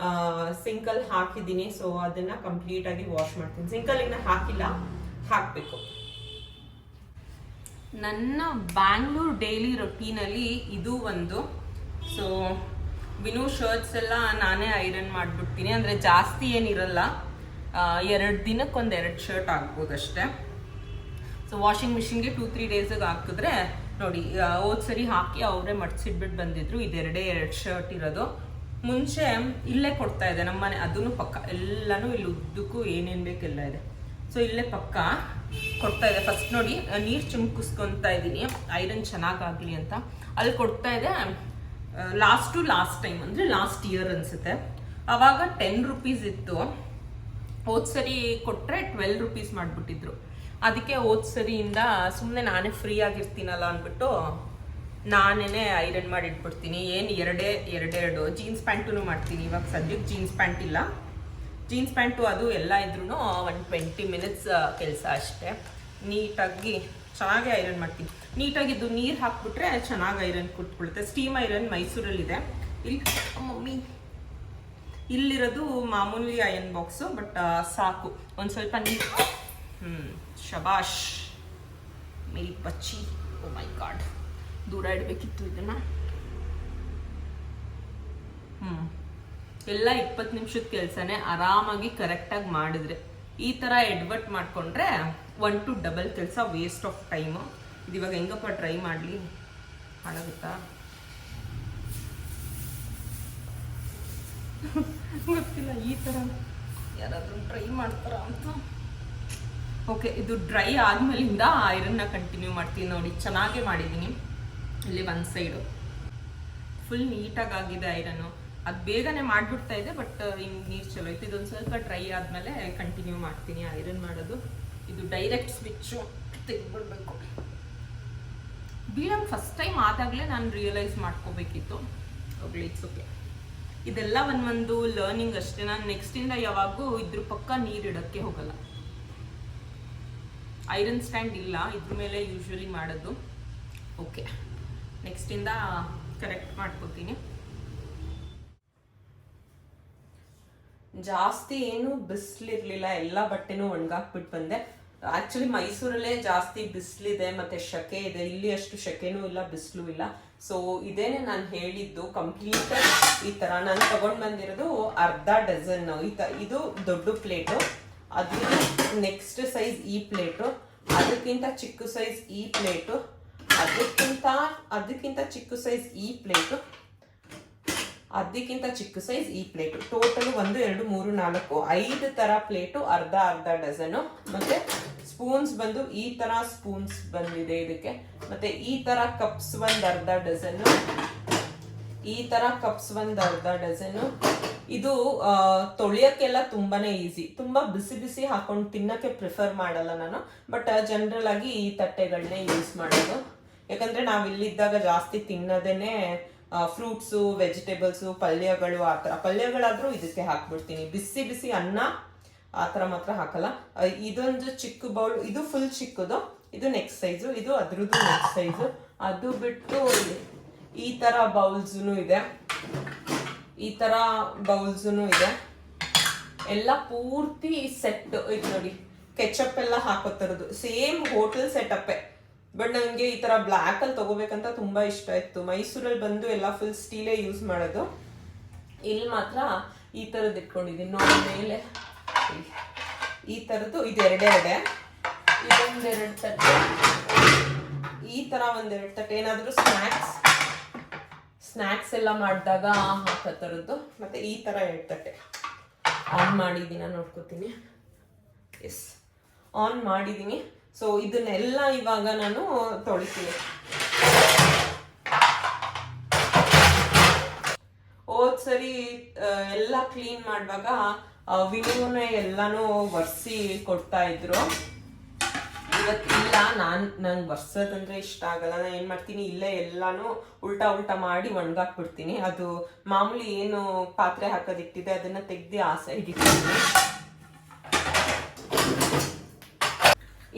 ಸಿಂಕಲ್ ಹಾಕಿದ್ದೀನಿ. ಸೊ ಅದನ್ನ ಕಂಪ್ಲೀಟ್ ಆಗಿ ವಾಶ್ ಮಾಡ್ತೀನಿ. ಸಿಂಕಲ್ ಇನ್ನ ಹಾಕಿಲ್ಲ, ಹಾಕ್ಬೇಕು. ನನ್ನ ಬ್ಯಾಂಗ್ಳೂರ್ ಡೈಲಿ ರೊಟೀನಲ್ಲಿ ಇದು ಒಂದು. ಸೊ ವಿನೂ ಶರ್ಟ್ಸ್ ಎಲ್ಲ ನಾನೇ ಐರನ್ ಮಾಡಿಬಿಡ್ತೀನಿ. ಅಂದರೆ ಜಾಸ್ತಿ ಏನಿರಲ್ಲ, 2 ದಿನಕ್ಕೊಂದು 2 ಶರ್ಟ್ ಆಗ್ಬೋದಷ್ಟೇ. ಸೊ ವಾಷಿಂಗ್ ಮಿಷಿನ್ಗೆ 2-3 ಡೇಸಿಗೆ ಹಾಕಿದ್ರೆ ನೋಡಿ, ಹೋದ್ ಸರಿ ಹಾಕಿ ಅವರೇ ಮಡ್ಸಿಟ್ಬಿಟ್ಟು ಬಂದಿದ್ರು. ಇದೆರಡೇ 2 ಶರ್ಟ್ ಇರೋದು. ಮುಂಚೆ ಇಲ್ಲೇ ಕೊಡ್ತಾ ಇದೆ ನಮ್ಮನೆ, ಅದೂ ಪಕ್ಕ. ಎಲ್ಲನೂ ಇಲ್ಲಿ ಉದ್ದಕ್ಕೂ ಏನೇನು ಬೇಕೆಲ್ಲ ಇದೆ. ಸೊ ಇಲ್ಲೇ ಪಕ್ಕ ಕೊಡ್ತಾ ಇದೆ. ಫಸ್ಟ್ ನೋಡಿ, ನೀರು ಚುಮ್ಕಿಸ್ಕೊತಾ ಇದ್ದೀನಿ ಐರನ್ ಚೆನ್ನಾಗಾಗಲಿ ಅಂತ. ಅಲ್ಲಿ ಕೊಡ್ತಾ ಇದೆ. ಲಾಸ್ಟ್ ಟೈಮ್ ಅಂದರೆ ಲಾಸ್ಟ್ ಇಯರ್ ಅನಿಸುತ್ತೆ, ಆವಾಗ 10 ರೂಪೀಸ್ ಇತ್ತು. ಹೋದ್ ಸರಿ ಕೊಟ್ಟರೆ 12 ರೂಪೀಸ್ ಮಾಡಿಬಿಟ್ಟಿದ್ರು. ಅದಕ್ಕೆ ಹೋದ್ ಸರಿಯಿಂದ ಸುಮ್ಮನೆ ನಾನೇ ಫ್ರೀ ಆಗಿರ್ತೀನಲ್ಲ ಅಂದ್ಬಿಟ್ಟು ನಾನೇ ಐರನ್ ಮಾಡಿ ಇಟ್ಬಿಡ್ತೀನಿ. ಏನು ಎರಡೆರಡು ಜೀನ್ಸ್ ಪ್ಯಾಂಟೂ ಮಾಡ್ತೀನಿ. ಇವಾಗ ಸದ್ಯಕ್ಕೆ ಜೀನ್ಸ್ ಪ್ಯಾಂಟ್ ಇಲ್ಲ. ಜೀನ್ಸ್ ಪ್ಯಾಂಟು ಅದು ಎಲ್ಲ ಇದ್ರೂ ಒಂದು 20 ಮಿನಿಟ್ಸ್ ಕೆಲಸ ಅಷ್ಟೇ. ನೀಟಾಗಿ ಚೆನ್ನಾಗಿ ಐರನ್ ಮಾಡ್ತೀನಿ. ನೀಟಾಗಿದ್ದು ನೀರು ಹಾಕ್ಬಿಟ್ರೆ ಚೆನ್ನಾಗಿ ಐರನ್ ಕುಟ್ಬಿಡುತ್ತೆ. ಸ್ಟೀಮ್ ಐರನ್ ಮೈಸೂರಲ್ಲಿದೆ. ಇಲ್ಲಿ ಮಮ್ಮಿ ಇಲ್ಲಿರೋದು ಮಾಮೂಲಿ ಐರನ್ ಬಾಕ್ಸು, ಬಟ್ ಸಾಕು. ಒಂದು ಸ್ವಲ್ಪ ನೀರು. ಶಬಾಷ್ ಮೇರಿ ಬಚ್ಚಿ. ಓ ಮೈ ಗಾಡ್, ದೂರ ಇಡಬೇಕಿತ್ತು ಇದನ್ನು. ಎಲ್ಲ 20 ನಿಮಿಷದ ಕೆಲಸನೇ ಆರಾಮಾಗಿ ಕರೆಕ್ಟಾಗಿ ಮಾಡಿದ್ರೆ. ಈ ಥರ ಎಡ್ವರ್ಟ್ ಮಾಡಿಕೊಂಡ್ರೆ 1 to double ಕೆಲಸ, ವೇಸ್ಟ್ ಆಫ್ ಟೈಮು. ಇದು ಇವಾಗ ಹೆಂಗಪ್ಪ ಟ್ರೈ ಮಾಡಲಿ, ಹಾಳಾಗುತ್ತಾ ಗೊತ್ತಿಲ್ಲ. ಈ ಥರ ಯಾರಾದರೂ ಟ್ರೈ ಮಾಡ್ತಾರ ಅಂತ. ಓಕೆ, ಇದು ಡ್ರೈ ಆದಮೇಲಿಂದ ಐರನ್ನ ಕಂಟಿನ್ಯೂ ಮಾಡ್ತೀನಿ. ನೋಡಿ, ಚೆನ್ನಾಗೇ ಮಾಡಿದ್ದೀನಿ. ಇಲ್ಲಿ ಒಂದು ಸೈಡು ಫುಲ್ ನೀಟಾಗಿ ಆಗಿದೆ ಐರನ್ನು. ಅದು ಬೇಗನೆ ಮಾಡಿಬಿಡ್ತಾ ಇದೆ, ಬಟ್ ಹಿಂಗೆ ನೀರು ಚಲೋ ಐತೆ. ಇದೊಂದು ಸ್ವಲ್ಪ ಡ್ರೈ ಆದಮೇಲೆ ಕಂಟಿನ್ಯೂ ಮಾಡ್ತೀನಿ ಐರನ್ ಮಾಡೋದು. ಇದು ಡೈರೆಕ್ಟ್ ಸ್ವಿಚ್ಚು ತೆಗೆದ್ಬಿಡ್ಬೇಕು. ಬೀಳಂಗೆ ಫಸ್ಟ್ ಟೈಮ್ ಆದಾಗಲೇ ನಾನು ರಿಯಲೈಸ್ ಮಾಡ್ಕೋಬೇಕಿತ್ತು. ಹೋಗ್ಲಿ, ಇಟ್ಸ್ ಓಕೆ. ಇದೆಲ್ಲ ಒಂದು ಲರ್ನಿಂಗ್ ಅಷ್ಟೇ. ನಾನು ನೆಕ್ಸ್ಟಿಂದ ಯಾವಾಗೂ ಇದ್ರ ಪಕ್ಕ ನೀರಿಡೋಕ್ಕೆ ಹೋಗಲ್ಲ. ಐರನ್ ಸ್ಟ್ಯಾಂಡ್ ಇಲ್ಲ, ಇದ್ರ ಮೇಲೆ ಯೂಶ್ವಲಿ ಮಾಡೋದು. ಓಕೆ, ನೆಕ್ಸ್ಟಿಂದ ಕರೆಕ್ಟ್ ಮಾಡ್ಕೋತೀನಿ. ಜಾಸ್ತಿ ಏನು ಬಿಸಿಲಿರಲಿಲ್ಲ, ಎಲ್ಲ ಬಟ್ಟೆನೂ ಒಣಗಾಕ್ಬಿಟ್ಟು ಬಂದೆ. ಆಕ್ಚುಲಿ ಮೈಸೂರಲ್ಲೇ ಜಾಸ್ತಿ ಬಿಸಿಲಿದೆ ಮತ್ತೆ ಶೆಕೆ ಇದೆ, ಇಲ್ಲಿ ಅಷ್ಟು ಶೆಕೆನೂ ಇಲ್ಲ ಬಿಸಿಲು ಇಲ್ಲ. ಸೊ ಇದೇನೆ ನಾನು ಹೇಳಿದ್ದು, ಕಂಪ್ಲೀಟ್ ಈ ತರ ನಾನು ತಗೊಂಡ್ ಬಂದಿರೋದು ಅರ್ಧ ಡಜನ್. ಇದು ದೊಡ್ಡ ಪ್ಲೇಟು, ಅದು ನೆಕ್ಸ್ಟ್ ಸೈಜ್ ಈ ಪ್ಲೇಟು, ಅದಕ್ಕಿಂತ ಚಿಕ್ಕ ಸೈಜ್ ಈ ಪ್ಲೇಟು, ಅದಕ್ಕಿಂತ ಚಿಕ್ಕ ಸೈಜ್ ಈ ಪ್ಲೇಟು, ಅದಕ್ಕಿಂತ ಚಿಕ್ಕ ಸೈಜ್ ಈ ಪ್ಲೇಟು. ಟೋಟಲ್ 1 2 3 4 5 ತರ ಪ್ಲೇಟು, ಅರ್ಧ ಡಜನು. ಮತ್ತೆ ಸ್ಪೂನ್ಸ್ ಬಂದು ಈ ತರ ಸ್ಪೂನ್ಸ್ ಬಂದಿದೆ ಇದಕ್ಕೆ. ಮತ್ತೆ ಈ ತರ ಕಪ್ಸ್ ಅರ್ಧ ಡಜನು, ಈ ತರ ಕಪ್ಸ್ ಅರ್ಧ ಡಜನು. ಇದು ತೊಳಿಯಕ್ಕೆಲ್ಲ ತುಂಬಾನೇ ಈಸಿ. ತುಂಬಾ ಬಿಸಿ ಬಿಸಿ ಹಾಕೊಂಡು ತಿನ್ನಕ್ಕೆ ಪ್ರಿಫರ್ ಮಾಡಲ್ಲ ನಾನು, ಬಟ್ ಜನರಲ್ ಆಗಿ ಈ ತಟ್ಟೆಗಳನ್ನೇ ಯೂಸ್ ಮಾಡೋದು. ಯಾಕಂದ್ರೆ ನಾವ್ ಇಲ್ಲಿದ್ದಾಗ ಜಾಸ್ತಿ ತಿನ್ನೋದೇನೆ ಫ್ರೂಟ್ಸು, ವೆಜಿಟೇಬಲ್ಸು, ಪಲ್ಯಗಳು. ಆ ಥರ ಪಲ್ಯಗಳಾದ್ರೂ ಇದಕ್ಕೆ ಹಾಕ್ಬಿಡ್ತೀನಿ. ಬಿಸಿ ಬಿಸಿ ಅನ್ನ ಆ ಥರ ಮಾತ್ರ ಹಾಕಲ್ಲ. ಇದೊಂದು ಚಿಕ್ಕ ಬೌಲ್, ಇದು ಫುಲ್ ಚಿಕ್ಕದು, ಇದು ನೆಕ್ಸ್ಟ್ ಸೈಜು, ಇದು ಅದ್ರದ್ದು ನೆಕ್ಸ್ಟ್ ಸೈಜು. ಅದು ಬಿಟ್ಟು ಈ ತರ ಬೌಲ್ಸೂ ಇದೆ, ಈ ತರ ಬೌಲ್ಸೂ ಇದೆ. ಎಲ್ಲ ಪೂರ್ತಿ ಸೆಟ್. ಇದು ನೋಡಿ, ಕೆಚಪ್ ಎಲ್ಲ ಹಾಕೋತರದು ಸೇಮ್ ಹೋಟೆಲ್ ಸೆಟಪ್ಪೇ. ಬಟ್ ನನಗೆ ಈ ತರ ಬ್ಲ್ಯಾಕ್ ಅಲ್ಲಿ ತಗೋಬೇಕಂತ ತುಂಬಾ ಇಷ್ಟ ಇತ್ತು. ಮೈಸೂರಲ್ಲಿ ಬಂದು ಎಲ್ಲ ಫುಲ್ ಸ್ಟೀಲೇ ಯೂಸ್ ಮಾಡೋದು. ಇಲ್ಲಿ ಮಾತ್ರ ಈ ತರದ್ದು ಇಟ್ಕೊಂಡಿದ್ದೀನಿ ನೋಡಿ. ಮೇಲೆ ಈ ತರದ್ದು ಇದು ಎರಡೆರಡೆ, ಇದೊಂದೆರಡು ತಟ್ಟೆ, ಈ ತರ ಒಂದೆರಡು ತಟ್ಟೆ. ಏನಾದ್ರೂ ಸ್ನ್ಯಾಕ್ಸ್ ಎಲ್ಲ ಮಾಡಿದಾಗ ಹಾಕೋ ತರದ್ದು. ಮತ್ತೆ ಈ ತರ 2 ತಟ್ಟೆ ಆನ್ ಮಾಡಿದ್ದೀನಿ, ನೋಡ್ಕೋತೀನಿ. ಎಸ್, ಆನ್ ಮಾಡಿದ್ದೀನಿ. ಸೊ ಇದನ್ನೆಲ್ಲ ಇವಾಗ ನಾನು ತೊಳಿತೀನಿ. ಹೋದ್ ಸರಿ ಎಲ್ಲ ಕ್ಲೀನ್ ಮಾಡುವಾಗ ವಿನುನೇ ಎಲ್ಲಾನು ಒರೆಸಿ ಕೊಡ್ತಾ ಇದ್ರು. ಇವತ್ತಿಲ್ಲ, ನಂಗೆ ಒರ್ಸೋದಂದ್ರೆ ಇಷ್ಟ ಆಗಲ್ಲ. ನಾನು ಏನ್ ಮಾಡ್ತೀನಿ, ಇಲ್ಲೇ ಎಲ್ಲಾನು ಉಲ್ಟಾ ಮಾಡಿ ಒಣಗಾಕ್ಬಿಡ್ತೀನಿ. ಅದು ಮಾಮೂಲಿ ಏನು ಪಾತ್ರೆ ಹಾಕೋದಿಟ್ಟಿದೆ ಅದನ್ನ ತೆಗ್ದು ಆ ಸೈಡ್ ಇಟ್ಟಿದ್ದೀನಿ.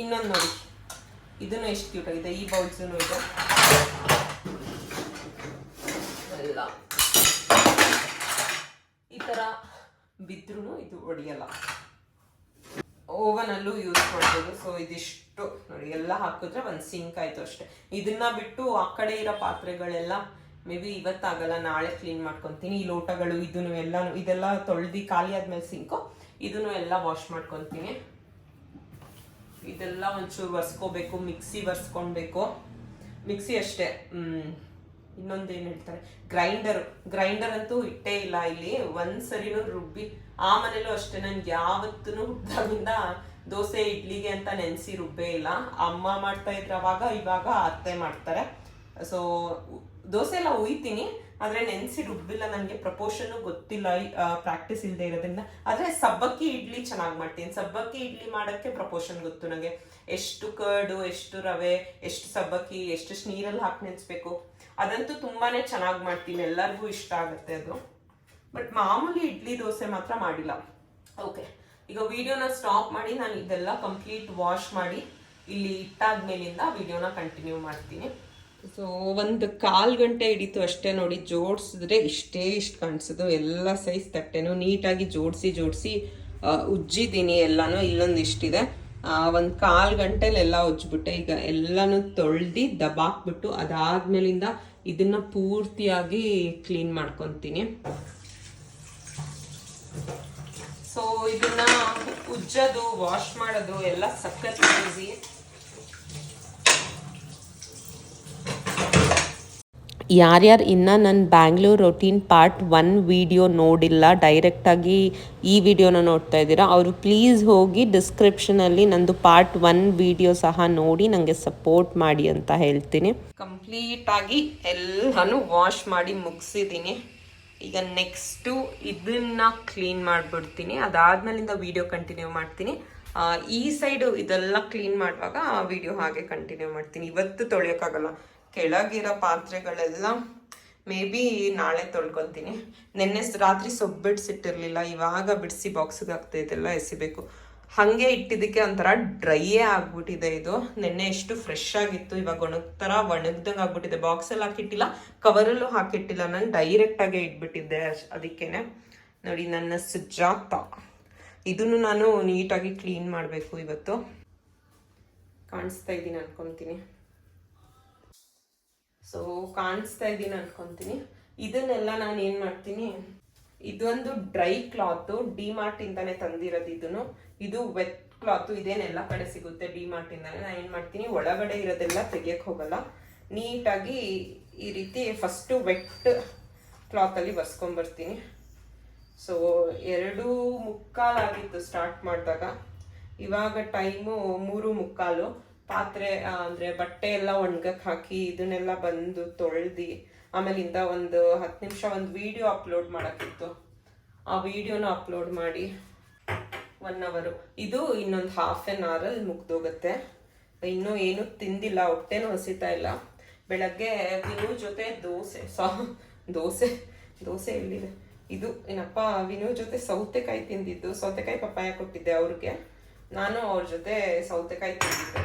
ಇನ್ನೊಂದು ನೋಡಿ, ಇದನ್ನು ಎಷ್ಟು ಕ್ಯೂಟ್ ಆಗಿದೆ. ಈ ಬೌಲ್ಸೂ ಇದೆ ಎಲ್ಲ. ಈ ತರ ಬಿದ್ರೂ ಇದು ಹೊಡಿಯಲ್ಲ. ಓವನ್ ಅಲ್ಲೂ ಯೂಸ್ ಮಾಡ್ಬೋದು. ಸೊ ಇದಿಷ್ಟು ನೋಡಿ, ಎಲ್ಲ ಹಾಕಿದ್ರೆ ಒಂದು ಸಿಂಕ್ ಆಯ್ತು ಅಷ್ಟೇ. ಇದನ್ನ ಬಿಟ್ಟು ಆ ಕಡೆ ಇರೋ ಪಾತ್ರೆಗಳೆಲ್ಲ ಮೇ ಬಿ ಇವತ್ತಾಗಲ್ಲ, ನಾಳೆ ಕ್ಲೀನ್ ಮಾಡ್ಕೊತೀನಿ. ಈ ಲೋಟಗಳು ಇದೆಲ್ಲ ತೊಳೆದು ಖಾಲಿ ಆದ್ಮೇಲೆ ಸಿಂಕು, ಇದನ್ನು ಎಲ್ಲ ವಾಶ್ ಮಾಡ್ಕೊತೀನಿ. ಇದೆಲ್ಲ ಒಂಚೂರು ಒರೆಸ್ಕೋಬೇಕು, ಮಿಕ್ಸಿ ಒರೆಸ್ಕೊಳ್ಬೇಕು. ಮಿಕ್ಸಿ ಅಷ್ಟೇ. ಇನ್ನೊಂದೇನು ಹೇಳ್ತಾರೆ, ಗ್ರೈಂಡರ್ ಅಂತೂ ಇಟ್ಟೇ ಇಲ್ಲ ಇಲ್ಲಿ. ಒಂದ್ಸರಿನೂ ರುಬ್ಬಿ, ಆ ಮನೇಲೂ ಅಷ್ಟೇ. ನನ್ಗೆ ಯಾವತ್ತೂ ಹುಟ್ಟಿದಾಗಿಂದ ದೋಸೆ ಇಡ್ಲಿಗೆ ಅಂತ ನೆನೆಸಿ ರುಬ್ಬೇ ಇಲ್ಲ. ಅಮ್ಮ ಮಾಡ್ತಾ ಇದ್ರೆ ಅವಾಗ, ಇವಾಗ ಅತ್ತೆ ಮಾಡ್ತಾರೆ. ಸೊ ದೋಸೆ ಎಲ್ಲ ಉಯ್ತೀನಿ, ಆದ್ರೆ ನೆನೆಸಿ ರುಬ್ಬಿಲ್ಲ. ನನಗೆ ಪ್ರಪೋರ್ಷನ್ ಗೊತ್ತಿಲ್ಲ, ಪ್ರಾಕ್ಟೀಸ್ ಇಲ್ಲದೆ ಇರೋದ್ರಿಂದ. ಆದ್ರೆ ಸಬ್ಬಕ್ಕಿ ಇಡ್ಲಿ ಚೆನ್ನಾಗಿ ಮಾಡ್ತೀನಿ. ಸಬ್ಬಕ್ಕಿ ಇಡ್ಲಿ ಮಾಡೋಕ್ಕೆ ಪ್ರಪೋರ್ಷನ್ ಗೊತ್ತು ನನಗೆ. ಎಷ್ಟು ಕರ್ಡು, ಎಷ್ಟು ರವೆ, ಎಷ್ಟು ಸಬ್ಬಕ್ಕಿ, ಎಷ್ಟು ನೀರಲ್ಲಿ ಹಾಕಿ ನೆನೆಸ್ಬೇಕು, ಅದಂತೂ ತುಂಬಾನೇ ಚೆನ್ನಾಗಿ ಮಾಡ್ತೀನಿ. ಎಲ್ಲರಿಗೂ ಇಷ್ಟ ಆಗುತ್ತೆ ಅದು. ಬಟ್ ಮಾಮೂಲಿ ಇಡ್ಲಿ ದೋಸೆ ಮಾತ್ರ ಮಾಡಿಲ್ಲ. ಓಕೆ, ಈಗ ವಿಡಿಯೋನ ಸ್ಟಾಪ್ ಮಾಡಿ ನಾನು ಇದೆಲ್ಲ ಕಂಪ್ಲೀಟ್ ವಾಶ್ ಮಾಡಿ ಇಲ್ಲಿ ಇಟ್ಟಾದ್ಮೇಲಿಂದ ವಿಡಿಯೋನ ಕಂಟಿನ್ಯೂ ಮಾಡ್ತೀನಿ. ಸೊ 1 ಗಂಟೆ ಹಿಡಿತು ಅಷ್ಟೇ ನೋಡಿ. ಜೋಡಿಸಿದ್ರೆ ಇಷ್ಟು ಕಾಣಿಸೋದು. ಎಲ್ಲ ಸೈಜ್ ತಟ್ಟೆನೂ ನೀಟಾಗಿ ಜೋಡಿಸಿ ಉಜ್ಜಿದ್ದೀನಿ ಎಲ್ಲಾನು. ಇಲ್ಲೊಂದು ಇಷ್ಟಿದೆ. 1 ಗಂಟೆಲಿ ಎಲ್ಲ ಉಜ್ಜಿಬಿಟ್ಟೆ. ಈಗ ಎಲ್ಲಾನು ತೊಳ್ದು ದಬಾಕ್ಬಿಟ್ಟು ಅದಾದ್ಮೇಲಿಂದ ಇದನ್ನ ಪೂರ್ತಿಯಾಗಿ ಕ್ಲೀನ್ ಮಾಡ್ಕೊತೀನಿ. ಸೊ ಇದನ್ನ ಉಜ್ಜೋದು, ವಾಶ್ ಮಾಡೋದು ಎಲ್ಲ ಸಖತ್ ಈಸಿ. ಯಾರ್ಯಾರು ಇನ್ನೂ ನನ್ನ ಬ್ಯಾಂಗ್ಳೂರ್ ರೊಟೀನ್ ಪಾರ್ಟ್ 1 ವಿಡಿಯೋ ನೋಡಿಲ್ಲ, ಡೈರೆಕ್ಟಾಗಿ ಈ ವಿಡಿಯೋನ ನೋಡ್ತಾ ಇದ್ದೀರಾ, ಅವರು ಪ್ಲೀಸ್ ಹೋಗಿ ಡಿಸ್ಕ್ರಿಪ್ಷನಲ್ಲಿ ನಂದು ಪಾರ್ಟ್ 1 ವಿಡಿಯೋ ಸಹ ನೋಡಿ ನನಗೆ ಸಪೋರ್ಟ್ ಮಾಡಿ ಅಂತ ಹೇಳ್ತೀನಿ. ಕಂಪ್ಲೀಟಾಗಿ ಎಲ್ಲನೂ ವಾಶ್ ಮಾಡಿ ಮುಗಿಸಿದ್ದೀನಿ. ಈಗ ನೆಕ್ಸ್ಟು ಇದನ್ನು ಕ್ಲೀನ್ ಮಾಡಿಬಿಡ್ತೀನಿ. ಅದಾದ್ಮೇಲಿಂದ ವಿಡಿಯೋ ಕಂಟಿನ್ಯೂ ಮಾಡ್ತೀನಿ. ಈ ಸೈಡು ಇದೆಲ್ಲ ಕ್ಲೀನ್ ಮಾಡುವಾಗ ವಿಡಿಯೋ ಹಾಗೆ ಕಂಟಿನ್ಯೂ ಮಾಡ್ತೀನಿ. ಇವತ್ತು ತೊಳೆಯೋಕ್ಕಾಗಲ್ಲ, ಕೆಳಗಿರೋ ಪಾತ್ರೆಗಳೆಲ್ಲ ಮೇ ಬಿ ನಾಳೆ ತೊಳ್ಕೊತೀನಿ. ನೆನ್ನೆ ರಾತ್ರಿ ಸೊಪ್ಪು ಬಿಡಿಸಿಟ್ಟಿರಲಿಲ್ಲ, ಇವಾಗ ಬಿಡಿಸಿ ಬಾಕ್ಸಿಗೆ ಇದೆಲ್ಲ ಎಸಿಬೇಕು. ಹಾಗೆ ಇಟ್ಟಿದ್ದಕ್ಕೆ ಒಂಥರ ಡ್ರೈಯೇ ಆಗ್ಬಿಟ್ಟಿದೆ ಇದು. ನೆನ್ನೆ ಎಷ್ಟು ಫ್ರೆಶ್ ಆಗಿತ್ತು, ಇವಾಗ ಒಣಗ್ತರ ಒಣಗ್ದಂಗೆ ಆಗ್ಬಿಟ್ಟಿದೆ. ಬಾಕ್ಸಲ್ಲಿ ಹಾಕಿಟ್ಟಿಲ್ಲ, ಕವರಲ್ಲೂ ಹಾಕಿಟ್ಟಿಲ್ಲ, ನಾನು ಡೈರೆಕ್ಟಾಗೆ ಇಟ್ಬಿಟ್ಟಿದ್ದೆ. ಅದಕ್ಕೇನೆ ನೋಡಿ ನನ್ನ ಸುಜಾತ. ಇದನ್ನು ನಾನು ನೀಟಾಗಿ ಕ್ಲೀನ್ ಮಾಡಬೇಕು ಇವತ್ತು. ಕಾಣಿಸ್ತಾ ಇದ್ದೀನಿ ಅನ್ಕೊತೀನಿ. ಕಾಣಿಸ್ತಾ ಇದ್ದೀನಿ ಅನ್ಕೊತೀನಿ. ಇದನ್ನೆಲ್ಲ ನಾನು ಏನು ಮಾಡ್ತೀನಿ, ಇದೊಂದು ಡ್ರೈ ಕ್ಲಾತು ಡಿಮಾರ್ಟ್ ಇಂದಾನೆ ತಂದಿರೋದು. ಇದು ವೆಟ್ ಕ್ಲಾತು, ಇದೇನೆಲ್ಲ ಕಡೆ ಸಿಗುತ್ತೆ ಡಿಮಾರ್ಟ್ ಇಂದಾನೆ. ನಾನು ಏನು ಮಾಡ್ತೀನಿ, ಒಳಗಡೆ ಇರೋದೆಲ್ಲ ತೆಗಿಯಕ್ಕೆ ಹೋಗಲ್ಲ, ನೀಟಾಗಿ ಈ ರೀತಿ ಫಸ್ಟು ವೆಟ್ ಕ್ಲಾತಲ್ಲಿ ಬರ್ಸ್ಕೊಂಬರ್ತೀನಿ. 2:45 ಆಗಿತ್ತು ಸ್ಟಾರ್ಟ್ ಮಾಡಿದಾಗ, ಇವಾಗ ಟೈಮು 3:45. ಪಾತ್ರೆ ಅಂದರೆ ಬಟ್ಟೆ ಎಲ್ಲ ಒಣಗಕ್ಕೆ ಹಾಕಿ ಇದನ್ನೆಲ್ಲ ಬಂದು ತೊಳೆದು ಆಮೇಲಿಂದ ಒಂದು 10 ನಿಮಿಷ ಒಂದು ವಿಡಿಯೋ ಅಪ್ಲೋಡ್ ಮಾಡೋಕ್ಕಿತ್ತು. ಆ ವಿಡಿಯೋನ ಅಪ್ಲೋಡ್ ಮಾಡಿ 1 ಅವರು. ಇದು ಇನ್ನೊಂದು ½ an ಅವರಲ್ಲಿ ಮುಗ್ದೋಗುತ್ತೆ. ಇನ್ನೂ ಏನೂ ತಿಂದಿಲ್ಲ, ಹೊಟ್ಟೆನೂ ಹಸಿತಾ ಇಲ್ಲ. ಬೆಳಗ್ಗೆ ವಿನು ಜೊತೆ ದೋಸೆ ಎಲ್ಲಿದೆ ಇದು, ಏನಪ್ಪ, ವಿನು ಜೊತೆ ಸೌತೆಕಾಯಿ ತಿಂದಿದ್ದು. ಸೌತೆಕಾಯಿ ಪಪ್ಪಾಯ ಕೊಟ್ಟಿದ್ದೆ ಅವ್ರಿಗೆ, ನಾನು ಅವ್ರ ಜೊತೆ ಸೌತೆಕಾಯಿ ತಿಂದಿದ್ದೆ.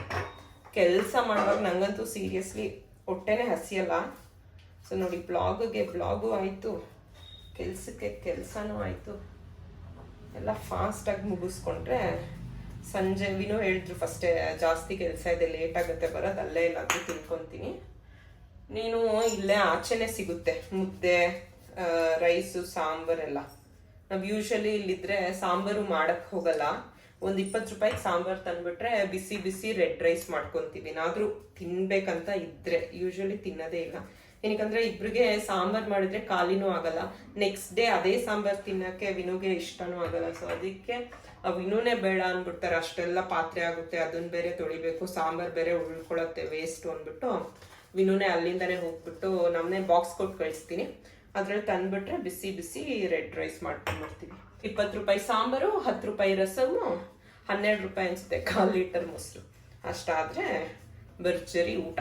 ಕೆಲಸ ಮಾಡುವಾಗ ನಂಗಂತೂ ಸೀರಿಯಸ್ಲಿ ಹೊಟ್ಟೆನೇ ಹಸಿಯಲ್ಲ. ನೋಡಿ, ಬ್ಲಾಗು ಆಯಿತು, ಕೆಲಸಕ್ಕೆ ಕೆಲಸನೂ ಆಯಿತು. ಎಲ್ಲ ಫಾಸ್ಟಾಗಿ ಮುಗಿಸ್ಕೊಂಡ್ರೆ ಸಂಜೆ ವಿನು ಹೇಳಿದ್ರು ಫಸ್ಟೇ, ಜಾಸ್ತಿ ಕೆಲಸ ಇದೆ, ಲೇಟ್ ಆಗುತ್ತೆ ಬರೋದು, ಅಲ್ಲೇ ಎಲ್ಲಾದರೂ ತಿನ್ಕೊತೀನಿ. ನೀನು ಇಲ್ಲೇ ಆಚೆನೇ ಸಿಗುತ್ತೆ ಮುದ್ದೆ, ರೈಸು, ಸಾಂಬಾರೆಲ್ಲ. ನಾವು ಯೂಶ್ವಲಿ ಇಲ್ಲಿದ್ರೆ ಸಾಂಬಾರು ಮಾಡೋಕ್ಕೆ ಹೋಗಲ್ಲ. ಒಂದು 20 ರೂಪಾಯಿಗೆ ಸಾಂಬಾರು ತಂದುಬಿಟ್ರೆ ಬಿಸಿ ಬಿಸಿ ರೆಡ್ ರೈಸ್ ಮಾಡ್ಕೊತೀವಿ. ಏನಾದರೂ ತಿನ್ಬೇಕಂತ ಇದ್ದರೆ, ಯೂಶ್ವಲಿ ತಿನ್ನೋದೇ ಇಲ್ಲ. ಏನಕ್ಕಂದರೆ ಇಬ್ಬರಿಗೆ ಸಾಂಬಾರು ಮಾಡಿದ್ರೆ ಖಾಲಿನೂ ಆಗಲ್ಲ, ನೆಕ್ಸ್ಟ್ ಡೇ ಅದೇ ಸಾಂಬಾರು ತಿನ್ನೋಕ್ಕೆ ವಿನುಗೆ ಇಷ್ಟನೂ ಆಗಲ್ಲ. ಅದಕ್ಕೆ ವಿನುನೇ ಬೇಡ ಅಂದ್ಬಿಡ್ತಾರೆ. ಅಷ್ಟೆಲ್ಲ ಪಾತ್ರೆ ಆಗುತ್ತೆ, ಅದನ್ನು ಬೇರೆ ತೊಳಿಬೇಕು, ಸಾಂಬಾರು ಬೇರೆ ಉಳ್ಕೊಳ್ಳುತ್ತೆ, ವೇಸ್ಟು ಅಂದ್ಬಿಟ್ಟು ವಿನುನೇ ಅಲ್ಲಿಂದನೇ ಹೋಗ್ಬಿಟ್ಟು ನಮ್ಮನ್ನೇ ಬಾಕ್ಸ್ ಕೊಟ್ಟು ಕಳಿಸ್ತೀನಿ. ಅದ್ರಲ್ಲಿ ತಂದುಬಿಟ್ರೆ ಬಿಸಿ ಬಿಸಿ ರೆಡ್ ರೈಸ್ ಮಾಡ್ಕೊಂಡ್ಬಿಡ್ತೀವಿ. 20 ರೂಪಾಯಿ ಸಾಂಬಾರು, 10 ರೂಪಾಯಿ ರಸಮು, 12 ರೂಪಾಯಿ ಅನಿಸುತ್ತೆ 1/4 ಲೀಟರ್ ಮೊಸರು. ಅಷ್ಟಾದರೆ ಭರ್ಜರಿ ಊಟ,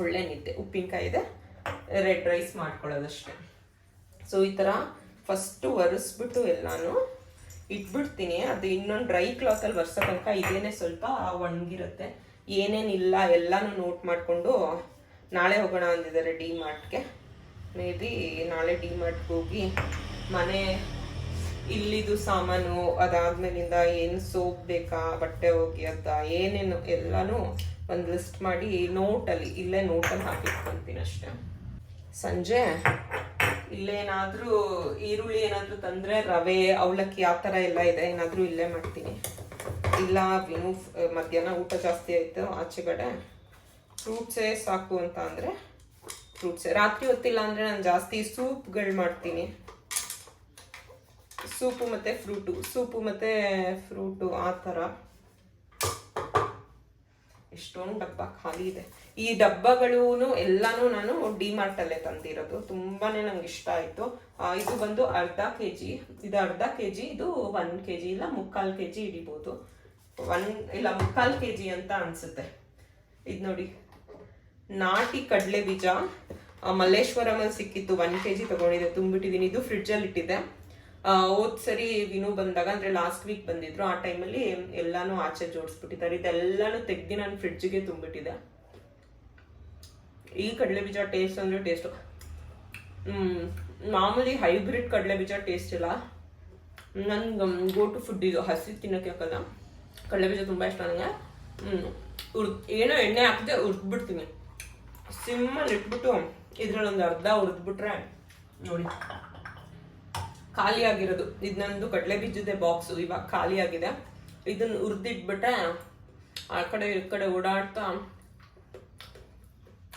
ಒಳ್ಳೆ ನಿದ್ದೆ. ಉಪ್ಪಿನಕಾಯಿ ಇದೆ, ರೆಡ್ ರೈಸ್ ಮಾಡ್ಕೊಳ್ಳೋದಷ್ಟೇ. ಈ ಥರ ಫಸ್ಟು ಒರೆಸ್ಬಿಟ್ಟು ಎಲ್ಲಾನು ಇಟ್ಬಿಡ್ತೀನಿ. ಅದು ಇನ್ನೊಂದು ಡ್ರೈ ಕ್ಲಾತಲ್ಲಿ ಒರೆಸೋ ತನಕ ಇದೇನೆ ಸ್ವಲ್ಪ ಒಣಗಿರುತ್ತೆ. ಏನೇನಿಲ್ಲ ಎಲ್ಲನೂ ನೋಟ್ ಮಾಡಿಕೊಂಡು ನಾಳೆ ಹೋಗೋಣ ಅಂದಿದ್ದಾರೆ ಡಿಮಾರ್ಟ್ಗೆ. ಮೇ ಬಿ ನಾಳೆ ಡಿಮಾರ್ಟ್ಗೆ ಹೋಗಿ ಮನೆ ಇಲ್ಲಿದು ಸಾಮಾನು, ಅದಾದ್ಮೇಲಿಂದ ಏನು ಸೋಪ್ ಬೇಕಾ, ಬಟ್ಟೆ ಒಗೆಯೋದ, ಏನೇನು ಎಲ್ಲನೂ ಒಂದು ಲಿಸ್ಟ್ ಮಾಡಿ ಇಲ್ಲೇ ನೋಟಲ್ಲಿ ಹಾಕಿಟ್ಕೊತೀನಿ ಅಷ್ಟೇ. ಸಂಜೆ ಇಲ್ಲೇನಾದರೂ ಈರುಳ್ಳಿ ಏನಾದರೂ ತಂದರೆ, ರವೆ, ಅವಲಕ್ಕಿ ಆ ಥರ ಎಲ್ಲ ಇದೆ, ಏನಾದರೂ ಇಲ್ಲೇ ಮಾಡ್ತೀನಿ. ಇಲ್ಲ ವಿನು ಮಧ್ಯಾಹ್ನ ಊಟ ಜಾಸ್ತಿ ಆಯಿತು ಆಚೆಗಡೆ, ಫ್ರೂಟ್ಸೇ ಸಾಕು ಅಂತ ಅಂದರೆ ಫ್ರೂಟ್ಸೇ. ರಾತ್ರಿ ಹೊತ್ತಿಲ್ಲ ಅಂದರೆ ನಾನು ಜಾಸ್ತಿ ಸೂಪ್ಗಳು ಮಾಡ್ತೀನಿ. ಸೂಪು ಮತ್ತು ಫ್ರೂಟು ಆ ಥರ. ಎಷ್ಟೊಂದು ಡಬ್ಬ ಖಾಲಿ ಇದೆ. ಈ ಡಬ್ಬಗಳೂ ಎಲ್ಲನೂ ನಾನು ಡಿಮಾರ್ಟಲ್ಲೇ ತಂದಿರೋದು. ತುಂಬಾ ನಂಗೆ ಇಷ್ಟ ಆಯಿತು. ಇದು ಬಂದು ಅರ್ಧ kg, ಇದು ಅರ್ಧ kg, ಇದು 1 kg, ಇಲ್ಲ 3/4 kg ಹಿಡಿಬೋದು. 3/4 kg ಅಂತ ಅನಿಸುತ್ತೆ. ಇದು ನೋಡಿ, ನಾಟಿ ಕಡಲೆ ಬೀಜ ಮಲ್ಲೇಶ್ವರಮಲ್ಲಿ ಸಿಕ್ಕಿತ್ತು, 1 kg ತಗೊಂಡಿದ್ದೆ, ತುಂಬಿಟ್ಟಿದ್ದೀನಿ. ಇದು ಫ್ರಿಡ್ಜಲ್ಲಿ ಇಟ್ಟಿದ್ದೆ. ಹೋದ್ ಸರಿ ವಿನು ಬಂದಾಗ, ಅಂದರೆ ಲಾಸ್ಟ್ ವೀಕ್ ಬಂದಿದ್ರು, ಆ ಟೈಮಲ್ಲಿ ಎಲ್ಲಾನು ಆಚೆ ಜೋಡಿಸ್ಬಿಟ್ಟಿದ್ದಾರೆ. ಇದೆಲ್ಲಾನು ತೆಗ್ದು ನಾನು ಫ್ರಿಡ್ಜಿಗೆ ತುಂಬಿಟ್ಟಿದ್ದೆ. ಈ ಕಡಲೆ ಬೀಜ ಟೇಸ್ಟ್ ಅಂದರೆ ಟೇಸ್ಟು. ಮಾಮೂಲಿ ಹೈಬ್ರಿಡ್ ಕಡಲೆ ಬೀಜ ಟೇಸ್ಟ್ ಇಲ್ಲ. ನನ್ಗೆ ಗೋ ಟು ಫುಡ್ ಇದು. ಹಸಿ ತಿನ್ನೋಕ್ಕೆ ಹಾಕಲ್ಲ, ಕಡಲೆ ಬೀಜ ತುಂಬ ಇಷ್ಟ ನನಗೆ. ಏನೋ ಎಣ್ಣೆ ಹಾಕಿದೆ ಹುರಿದ್ಬಿಡ್ತೀನಿ. ಸಿಮ್ಮಲ್ಲಿ ಇಟ್ಬಿಟ್ಟು ಇದ್ರಲ್ಲೊಂದು ಅರ್ಧ ಹುರಿದ್ಬಿಟ್ರೆ ನೋಡಿ ಖಾಲಿ ಆಗಿರೋದು. ಇದು ನಂದು ಕಡಲೆ ಬೀಜದ ಬಾಕ್ಸು ಇವಾಗ ಖಾಲಿ ಆಗಿದೆ. ಇದನ್ನು ಹುರಿದಿಟ್ಬಿಟ್ರೆ ಆ ಕಡೆ ಈ ಕಡೆ ಓಡಾಡ್ತಾ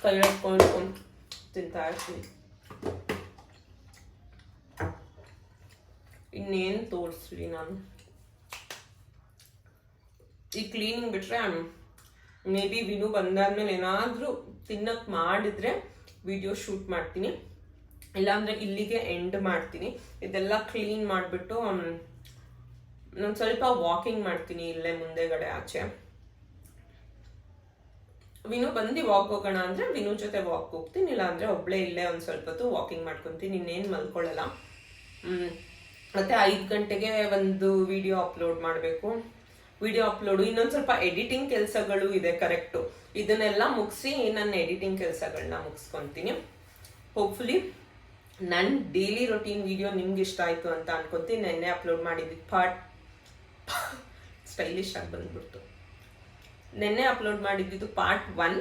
ಕೈ ಹಾಕೊಂಡು ತಿಂತಾ ಇರ್ತೀನಿ. ಇನ್ನೇನು ತೋರಿಸ್ಲಿ ನಾನು, ಈ ಕ್ಲೀನಿಂಗ್ ಬಿಟ್ರೆ ಮೇ ಬಿ ವಿನು ಬಂದಾದ್ಮೇಲೆ ಏನಾದರೂ ತಿನ್ನಕ್ಕೆ ಮಾಡಿದ್ರೆ ವಿಡಿಯೋ ಶೂಟ್ ಮಾಡ್ತೀನಿ, ಇಲ್ಲಾಂದರೆ ಇಲ್ಲಿಗೆ ಎಂಡ್ ಮಾಡ್ತೀನಿ. ಇದೆಲ್ಲ ಕ್ಲೀನ್ ಮಾಡಿಬಿಟ್ಟು ನಾನು ಸ್ವಲ್ಪ ವಾಕಿಂಗ್ ಮಾಡ್ತೀನಿ ಇಲ್ಲೇ ಮುಂದೆಗಡೆ ಆಚೆ. ವಿನು ಬಂದು ವಾಕ್ ಹೋಗೋಣ ಅಂದರೆ ವಿನು ಜೊತೆ ವಾಕ್ ಹೋಗ್ತೀನಿ, ಇಲ್ಲಾಂದರೆ ಒಬ್ಬಳೇ ಇಲ್ಲೇ ಒಂದು ಸ್ವಲ್ಪ ಹೊತ್ತು ವಾಕಿಂಗ್ ಮಾಡ್ಕೊತೀನಿ, ಇನ್ನೇನು ಮಲ್ಕೊಳ್ಳಲ್ಲ. ಮತ್ತು 5 ಗಂಟೆಗೆ ಒಂದು ವಿಡಿಯೋ ಅಪ್ಲೋಡ್ ಮಾಡಬೇಕು. ವಿಡಿಯೋ ಅಪ್ಲೋಡು, ಇನ್ನೊಂದು ಸ್ವಲ್ಪ ಎಡಿಟಿಂಗ್ ಕೆಲಸಗಳು ಇದೆ ಕರೆಕ್ಟು. ಇದನ್ನೆಲ್ಲ ಮುಗಿಸಿ ನನ್ನ ಎಡಿಟಿಂಗ್ ಕೆಲಸಗಳನ್ನ ಮುಗಿಸ್ಕೊತೀನಿ. ಹೋಪ್ಫುಲಿ ನನ್ನ ಡೈಲಿ ರೊಟೀನ್ ವಿಡಿಯೋ ನಿಮ್ಗೆ ಇಷ್ಟ ಆಯಿತು ಅಂತ ಅನ್ಕೊತೀನಿ. ನೆನ್ನೆ ಅಪ್ಲೋಡ್ ಮಾಡಿದ್ದು ಸ್ಟೈಲಿಶ್ ಆಗಿ ಬಂದ್ಬಿಡ್ತು. ನೆನ್ನೆ ಅಪ್ಲೋಡ್ ಮಾಡಿದ್ದು ಪಾರ್ಟ್ 1,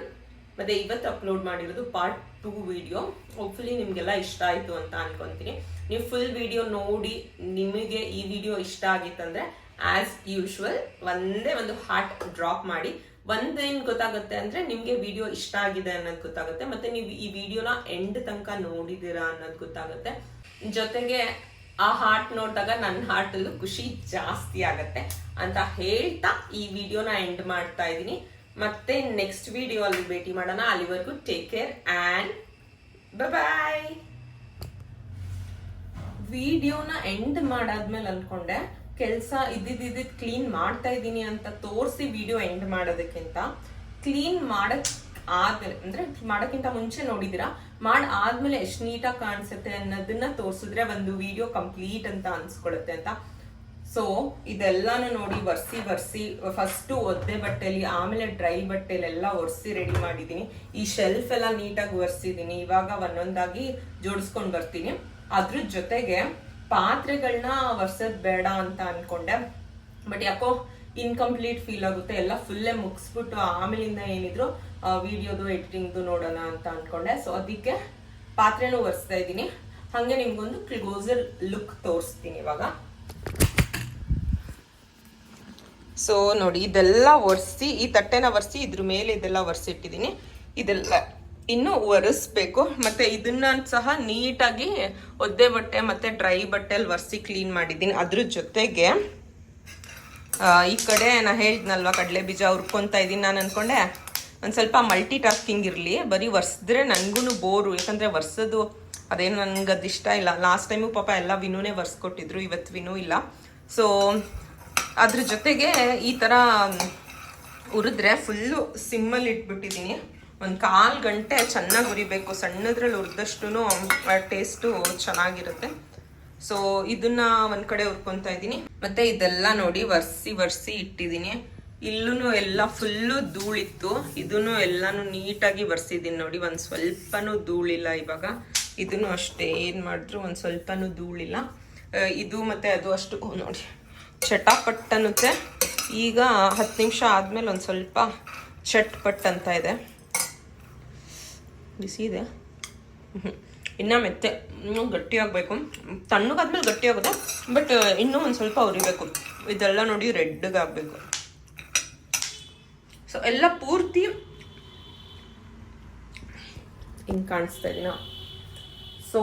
ಮತ್ತು ಇವತ್ತು ಅಪ್ಲೋಡ್ ಮಾಡಿರೋದು ಪಾರ್ಟ್ 2 ವಿಡಿಯೋ. ಹೋಪ್ಫುಲಿ ನಿಮಗೆಲ್ಲ ಇಷ್ಟ ಆಯಿತು ಅಂತ ಅನ್ಕೊತೀನಿ. ನೀವು ಫುಲ್ ವಿಡಿಯೋ ನೋಡಿ ನಿಮಗೆ ಈ ವಿಡಿಯೋ ಇಷ್ಟ ಆಗಿತ್ತಂದರೆ ಆಸ್ ಯೂಶ್ವಲ್ ಒಂದೇ ಒಂದು ಹಾರ್ಟ್ ಡ್ರಾಪ್ ಮಾಡಿ. ಒಂದೇನು ಗೊತ್ತಾಗುತ್ತೆ ಅಂದರೆ ನಿಮಗೆ ವಿಡಿಯೋ ಇಷ್ಟ ಆಗಿದೆ ಅನ್ನೋದು ಗೊತ್ತಾಗುತ್ತೆ, ಮತ್ತು ನೀವು ಈ ವಿಡಿಯೋನ ಎಂಡ್ ತನಕ ನೋಡಿದ್ದೀರಾ ಅನ್ನೋದು ಗೊತ್ತಾಗುತ್ತೆ. ಜೊತೆಗೆ ಆ ಹಾರ್ಟ್ ನೋಡಿದಾಗ ನನ್ನ ಹಾರ್ಟಲ್ಲೂ ಖುಷಿ ಜಾಸ್ತಿ ಆಗತ್ತೆ ಅಂತ ಹೇಳ್ತಾ ಈ ವಿಡಿಯೋನ ಎಂಡ್ ಮಾಡ್ತಾ ಇದ್ದೀನಿ. ಮತ್ತೆ ನೆಕ್ಸ್ಟ್ ವಿಡಿಯೋ ಅಲ್ಲಿ ಭೇಟಿ ಮಾಡೋಣ. ಅಲ್ಲಿವರೆಗೂ ಟೇಕ್ ಕೇರ್ ಆ್ಯಂಡ್ ಬಾಯ್. ವಿಡಿಯೋನ ಎಂಡ್ ಮಾಡಾದ್ಮೇಲೆ ಅನ್ಕೊಂಡೆ ಕೆಲಸ ಇದ್ದಿದ್ದು ಕ್ಲೀನ್ ಮಾಡ್ತಾ ಇದ್ದೀನಿ ಅಂತ ತೋರಿಸಿ ವಿಡಿಯೋ ಎಂಡ್ ಮಾಡೋದಕ್ಕಿಂತ ಕ್ಲೀನ್ ಆದ್ಮೇಲೆ ಅಂದ್ರೆ ಮಾಡೋಕ್ಕಿಂತ ಮುಂಚೆ ನೋಡಿದಿರಾ, ಆದ್ಮೇಲೆ ಎಷ್ಟು ನೀಟಾಗಿ ಕಾಣಿಸುತ್ತೆ ಅನ್ನೋದನ್ನ ತೋರಿಸಿದ್ರೆ ಒಂದು ವಿಡಿಯೋ ಕಂಪ್ಲೀಟ್ ಅಂತ ಅನ್ಸ್ಕೊಳುತ್ತೆ ಅಂತ. ಸೊ ಇದೆಲ್ಲಾನು ನೋಡಿ ಒರೆಸಿ ಫಸ್ಟು ಒದ್ದೆ ಬಟ್ಟೆಲಿ, ಆಮೇಲೆ ಡ್ರೈ ಬಟ್ಟೆಲಿ ಎಲ್ಲ ಒರೆಸಿ ರೆಡಿ ಮಾಡಿದ್ದೀನಿ. ಈ ಶೆಲ್ಫ್ ಎಲ್ಲ ನೀಟಾಗಿ ಒರೆಸಿದ್ದೀನಿ. ಇವಾಗ ಒಂದೊಂದಾಗಿ ಜೋಡಿಸ್ಕೊಂಡು ಬರ್ತೀನಿ. ಅದ್ರ ಜೊತೆಗೆ ಪಾತ್ರೆಗಳನ್ನ ಒರ್ಸೋದ್ ಬೇಡ ಅಂತ ಅನ್ಕೊಂಡೆ, ಬಟ್ ಯಾಕೋ ಇನ್ಕಂಪ್ಲೀಟ್ ಫೀಲ್ ಆಗುತ್ತೆ. ಎಲ್ಲ ಫುಲ್ಲೇ ಮುಗಿಸ್ಬಿಟ್ಟು ಆಮೇಲಿಂದ ಏನಿದ್ರು ವಿಡಿಯೋದು ಎಡಿಟಿಂಗ್ದು ನೋಡೋಣ ಅಂತ ಅನ್ಕೊಂಡೆ. ಸೊ ಅದಕ್ಕೆ ಪಾತ್ರೆನೂ ಒರೆಸ್ತಾ ಇದ್ದೀನಿ. ಹಾಗೆ ನಿಮ್ಗೊಂದು ಕ್ಲೋಸರ್ ಲುಕ್ ತೋರಿಸ್ತೀನಿ ಇವಾಗ. ಸೊ ನೋಡಿ, ಇದೆಲ್ಲ ಒರೆಸಿ, ಈ ತಟ್ಟೆನ ಒರೆಸಿ ಇದ್ರ ಮೇಲೆ ಇದೆಲ್ಲ ಒರೆಸಿಟ್ಟಿದ್ದೀನಿ. ಇದೆಲ್ಲ ಇನ್ನು ಒರೆಸ್ಬೇಕು. ಮತ್ತೆ ಇದನ್ನ ಸಹ ನೀಟಾಗಿ ಒದ್ದೆ ಬಟ್ಟೆ ಮತ್ತೆ ಡ್ರೈ ಬಟ್ಟೆಲ್ಲಿ ಒರೆಸಿ ಕ್ಲೀನ್ ಮಾಡಿದ್ದೀನಿ. ಅದ್ರ ಜೊತೆಗೆ ಈ ಕಡೆ ನಾ ಹೇಳಿದ್ನಲ್ವ ಕಡಲೆ ಬೀಜ ಹುರ್ಕೊತಾ ಇದ್ದೀನಿ. ನಾನು ಅನ್ಕೊಂಡೆ ಒಂದು ಸ್ವಲ್ಪ ಮಲ್ಟಿ ಟಾಸ್ಕಿಂಗ್ ಇರಲಿ, ಬರೀ ಒರೆಸಿದ್ರೆ ನನಗೂ ಬೋರು, ಯಾಕಂದರೆ ಒರೆಸೋದು ಅದೇನು ನನಗೆ ಅದು ಇಷ್ಟ ಇಲ್ಲ. ಲಾಸ್ಟ್ ಟೈಮು ಪಾಪ ಎಲ್ಲ ವಿನುನೇ ಒರೆಸ್ಕೊಟ್ಟಿದ್ರು, ಇವತ್ತು ವಿನು ಇಲ್ಲ. ಸೊ ಅದ್ರ ಜೊತೆಗೆ ಈ ಥರ ಹುರಿದ್ರೆ ಫುಲ್ಲು ಸಿಮ್ಮಲ್ಲಿ ಇಟ್ಬಿಟ್ಟಿದ್ದೀನಿ. ಒಂದು 1/4 ಗಂಟೆ ಚೆನ್ನಾಗಿ ಹುರಿಬೇಕು. ಸಣ್ಣದ್ರಲ್ಲಿ ಹುರಿದಷ್ಟು ಟೇಸ್ಟು ಚೆನ್ನಾಗಿರುತ್ತೆ. ಸೊ ಇದನ್ನ ಒಂದು ಕಡೆ ಹುರ್ಕೊತಾ ಇದ್ದೀನಿ. ಮತ್ತೆ ಇದೆಲ್ಲ ನೋಡಿ ಒರೆಸಿ ಇಟ್ಟಿದ್ದೀನಿ. ಇಲ್ಲೂ ಎಲ್ಲ ಫುಲ್ಲು ಧೂಳಿತ್ತು, ಇದನ್ನು ಎಲ್ಲಾನು ನೀಟಾಗಿ ಒರೆಸಿದ್ದೀನಿ ನೋಡಿ. ಒಂದು ಸ್ವಲ್ಪನೂ ಧೂಳಿಲ್ಲ ಇವಾಗ. ಇದನ್ನು ಅಷ್ಟೇ, ಏನು ಮಾಡಿದ್ರು ಒಂದು ಸ್ವಲ್ಪನೂ ಧೂಳಿಲ್ಲ. ಇದು ಮತ್ತು ಅದು ಅಷ್ಟು ನೋಡಿ ಚಟಾಪಟ್ ಅನ್ನುತ್ತೆ. ಈಗ 10 ನಿಮಿಷ ಆದಮೇಲೆ ಒಂದು ಸ್ವಲ್ಪ ಚಟ್ಪಟ್ ಅಂತ ಇದೆ. ಬಿಸಿ ಇದೆ, ಇನ್ನೂ ಮೆತ್ತೆ, ಇನ್ನೂ ಗಟ್ಟಿಯಾಗಬೇಕು. ತಣ್ಣಗಾದ್ಮೇಲೆ ಗಟ್ಟಿ ಆಗುತ್ತೆ, ಬಟ್ ಇನ್ನೂ ಒಂದು ಸ್ವಲ್ಪ ಉರಿಬೇಕು. ಇದೆಲ್ಲ ನೋಡಿ ರೆಡ್ಗೆ ಆಗಬೇಕು. ಸೊ ಎಲ್ಲ ಪೂರ್ತಿ ಹಿಂಗೆ ಕಾಣಿಸ್ತಾ ಇದೀನ. ಸೊ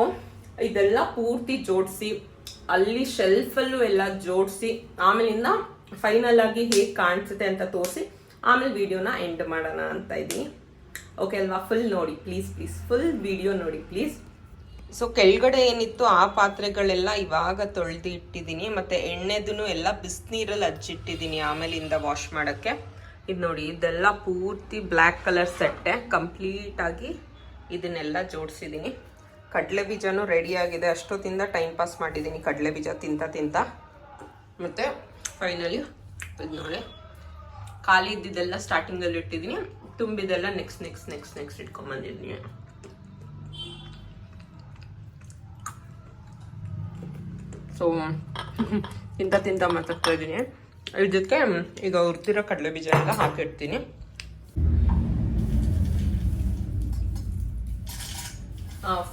ಇದೆಲ್ಲ ಪೂರ್ತಿ ಜೋಡಿಸಿ ಅಲ್ಲಿ ಶೆಲ್ಫಲ್ಲೂ ಎಲ್ಲ ಜೋಡಿಸಿ ಆಮೇಲಿಂದ ಫೈನಲ್ ಆಗಿ ಹೇಗೆ ಕಾಣಿಸುತ್ತೆ ಅಂತ ತೋರಿಸಿ ಆಮೇಲೆ ವಿಡಿಯೋನ ಎಂಡ್ ಮಾಡೋಣ ಅಂತ ಇದ್ದೀನಿ. ಓಕೆ ಅಲ್ವಾ? ಫುಲ್ ನೋಡಿ ಪ್ಲೀಸ್, ಫುಲ್ ವಿಡಿಯೋ ನೋಡಿ ಪ್ಲೀಸ್. ಸೊ ಕೆಳಗಡೆ ಏನಿತ್ತು ಆ ಪಾತ್ರೆಗಳೆಲ್ಲ ಇವಾಗ ತೊಳೆದು ಇಟ್ಟಿದ್ದೀನಿ. ಮತ್ತು ಎಣ್ಣೆದೂ ಎಲ್ಲ ಬಿಸಿನೀರಲ್ಲಿ ಹಚ್ಚಿಟ್ಟಿದ್ದೀನಿ ಆಮೇಲಿಂದ ವಾಶ್ ಮಾಡೋಕ್ಕೆ. ಇದು ನೋಡಿ, ಇದೆಲ್ಲ ಪೂರ್ತಿ ಬ್ಲ್ಯಾಕ್ ಕಲರ್ ಸೆಟ್ಟೆ ಕಂಪ್ಲೀಟಾಗಿ ಇದನ್ನೆಲ್ಲ ಜೋಡಿಸಿದ್ದೀನಿ. ಕಡಲೆ ಬೀಜನೂ ರೆಡಿಯಾಗಿದೆ. ಅಷ್ಟೊತ್ತಿಂದ ಟೈಮ್ ಪಾಸ್ ಮಾಡಿದ್ದೀನಿ ಕಡಲೆ ಬೀಜ ತಿಂತ. ಮತ್ತು ಫೈನಲಿ ಇದು ನೋಡಿ, ಖಾಲಿ ಇದ್ದಿದ್ದೆಲ್ಲ ಸ್ಟಾರ್ಟಿಂಗಲ್ಲಿ ಇಟ್ಟಿದ್ದೀನಿ, ತುಂಬಿದೆಲ್ಲ ನೆಕ್ಸ್ಟ್ ಇಟ್ಕೊಂಬಂದಿದ್ದೀನಿ. ಸೊ ತಿಂತ ಮಾತಾಡ್ತಾ ಇದ್ದೀನಿ. ಇದಕ್ಕೆ ಈಗ ಹುರಿದಿರೋ ಕಡಲೆ ಬೀಜ ಎಲ್ಲ ಹಾಕಿಡ್ತೀನಿ.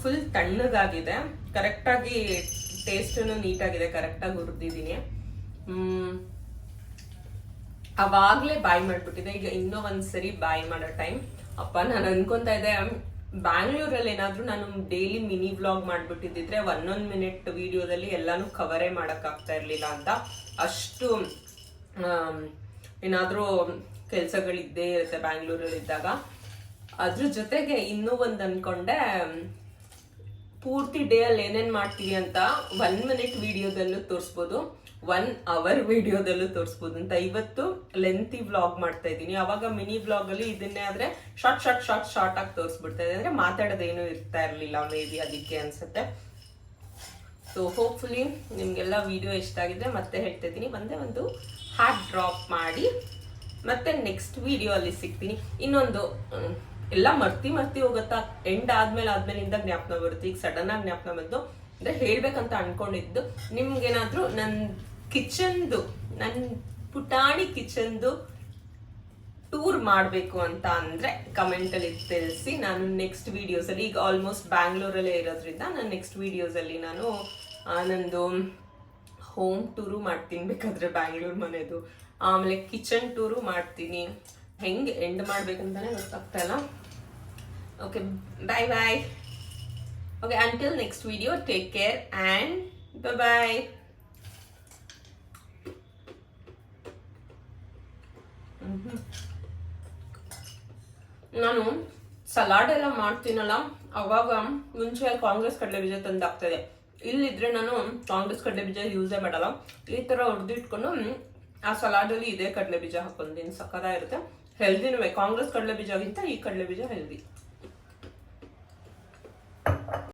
ಫುಲ್ ತಣ್ಣಗಾಗಿದೆ, ಕರೆಕ್ಟಾಗಿ ಟೇಸ್ಟೂ ನೀಟಾಗಿದೆ, ಕರೆಕ್ಟಾಗಿ ಹುರಿದಿದ್ದೀನಿ. ಅವಾಗಲೇ ಬಾಯ್ ಮಾಡಿಬಿಟ್ಟಿದೆ. ಈಗ ಇನ್ನೂ ಒಂದ್ಸರಿ ಬಾಯ್ ಮಾಡೋ ಟೈಮ್. ಅಪ್ಪ ನಾನು ಅನ್ಕೊತಾ ಇದ್ದೆ ಬ್ಯಾಂಗ್ಳೂರಲ್ಲಿ ಏನಾದರೂ ನಾನು ಡೈಲಿ ಮಿನಿ ವ್ಲಾಗ್ ಮಾಡಿಬಿಟ್ಟಿದ್ದಿದ್ರೆ 1 ಮಿನಿಟ್ ವಿಡಿಯೋದಲ್ಲಿ ಎಲ್ಲಾನು ಕವರೇ ಮಾಡೋಕ್ಕಾಗ್ತಾ ಇರಲಿಲ್ಲ ಅಂತ. ಅಷ್ಟು ಏನಾದರೂ ಕೆಲಸಗಳಿದ್ದೇ ಇರುತ್ತೆ ಬ್ಯಾಂಗ್ಳೂರಲ್ಲಿ ಇದ್ದಾಗ. ಅದ್ರ ಜೊತೆಗೆ ಇನ್ನೂ ಒಂದು ಅನ್ಕೊಂಡೆ, ಪೂರ್ತಿ ಡೇ ಅಲ್ಲಿ ಏನೇನ್ ಮಾಡ್ತೀವಿ ಅಂತ 1 ಮಿನಿಟ್ ವಿಡಿಯೋದಲ್ಲೂ ತೋರಿಸ್ಬೋದು, 1 ಅವರ್ ವಿಡಿಯೋದಲ್ಲೂ ತೋರಿಸ್ಬೋದು ಅಂತ. ಇವತ್ತು ಲೆಂತಿ ವ್ಲಾಗ್ ಮಾಡ್ತಾ ಇದ್ದೀನಿ. ಅವಾಗ ಮಿನಿ ವ್ಲಾಗ್ ಅಲ್ಲಿ ಇದನ್ನೇ ಆದ್ರೆ ಶಾರ್ಟ್ ಆಗಿ ತೋರಿಸ್ಬಿಡ್ತಾ ಇದೆ, ಅಂದ್ರೆ ಮಾತಾಡೋದೇನು ಇರ್ತಾ ಇರ್ಲಿಲ್ಲ, ಮೇ ಬಿ ಅದಕ್ಕೆ ಅನ್ಸುತ್ತೆ. ಸೊ ಹೋಪ್ಫುಲಿ ನಿಮ್ಗೆಲ್ಲ ವಿಡಿಯೋ ಇಷ್ಟ ಆಗಿದ್ರೆ ಮತ್ತೆ ಹೇಳ್ತಾ ಇದ್ದೀನಿ, ಒಂದೇ ಒಂದು ಹಾರ್ಟ್ ಡ್ರಾಪ್ ಮಾಡಿ ಮತ್ತೆ ನೆಕ್ಸ್ಟ್ ವಿಡಿಯೋ ಅಲ್ಲಿ ಸಿಗ್ತೀನಿ. ಇನ್ನೊಂದು ಎಲ್ಲ ಮರ್ತಿ ಹೋಗುತ್ತಾ, ಎಂಡ್ ಆದ್ಮೇಲಿಂದ ಜ್ಞಾಪನ ಬರುತ್ತೆ. ಈಗ ಸಡನ್ ಆಗಿ ಜ್ಞಾಪನ ಬಂತು ಅಂದ್ರೆ ಹೇಳ್ಬೇಕಂತ ಅನ್ಕೊಂಡಿದ್ದು. ನಿಮ್ಗೇನಾದ್ರೂ ನನ್ನ ಪುಟಾಣಿ ಕಿಚನ್ದು ಟೂರ್ ಮಾಡಬೇಕು ಅಂತ ಅಂದ್ರೆ ಕಮೆಂಟ್ ಅಲ್ಲಿ ತಿಳಿಸಿ. ನಾನು ನೆಕ್ಸ್ಟ್ ವಿಡಿಯೋಸ್ ಅಲ್ಲಿ, ಈಗ ಆಲ್ಮೋಸ್ಟ್ ಬ್ಯಾಂಗ್ಳೂರಲ್ಲೇ ಇರೋದ್ರಿಂದ ನಾನು ನೆಕ್ಸ್ಟ್ ವಿಡಿಯೋಸ್ ಅಲ್ಲಿ ನಾನು ನಂದು ಹೋಮ್ ಟೂರು ಮಾಡ್ತೀನಿ, ಬೇಕಾದ್ರೆ ಬ್ಯಾಂಗ್ಳೂರ್ ಮನೆದು, ಆಮೇಲೆ ಕಿಚನ್ ಟೂರು ಮಾಡ್ತೀನಿ. ಹೆಂಗೆ ಎಂಡ್ ಮಾಡ್ಬೇಕಂತಾನೆ ಗೊತ್ತಾಗ್ತಾ ಇಲ್ಲ. Okay, bye. Okay, until next video, take care and bye. ನಾನು ಸಲಾಡ್ ಎಲ್ಲ ಮಾಡ್ತೀನಲ್ಲ, ಅವಾಗ ಮುಂಚೆ ಕಾಂಗ್ರೆಸ್ ಕಡಲೆ ಬೀಜ ತಂದಾಗ್ತದೆ. ಇಲ್ಲಿದ್ರೆ ನಾನು ಕಾಂಗ್ರೆಸ್ ಕಡಲೆ ಬೀಜ ಯೂಸೇ ಮಾಡಲ್ಲ. ಈ ತರ ಹೊಡೆದಿಟ್ಕೊಂಡು ಆ ಸಲಾಡಲ್ಲಿ ಇದೇ ಕಡಲೆ ಬೀಜ ಹಾಕೊಂತೀನಿ, ಸಕ್ಕತ್ತಾಗಿರುತ್ತೆ. ಹೆಲ್ದಿನೂ. ಕಾಂಗ್ರೆಸ್ ಕಡಲೆ ಬೀಜಗಿಂತ ಈ ಕಡಲೆ ಬೀಜ ಹೆಲ್ದಿ.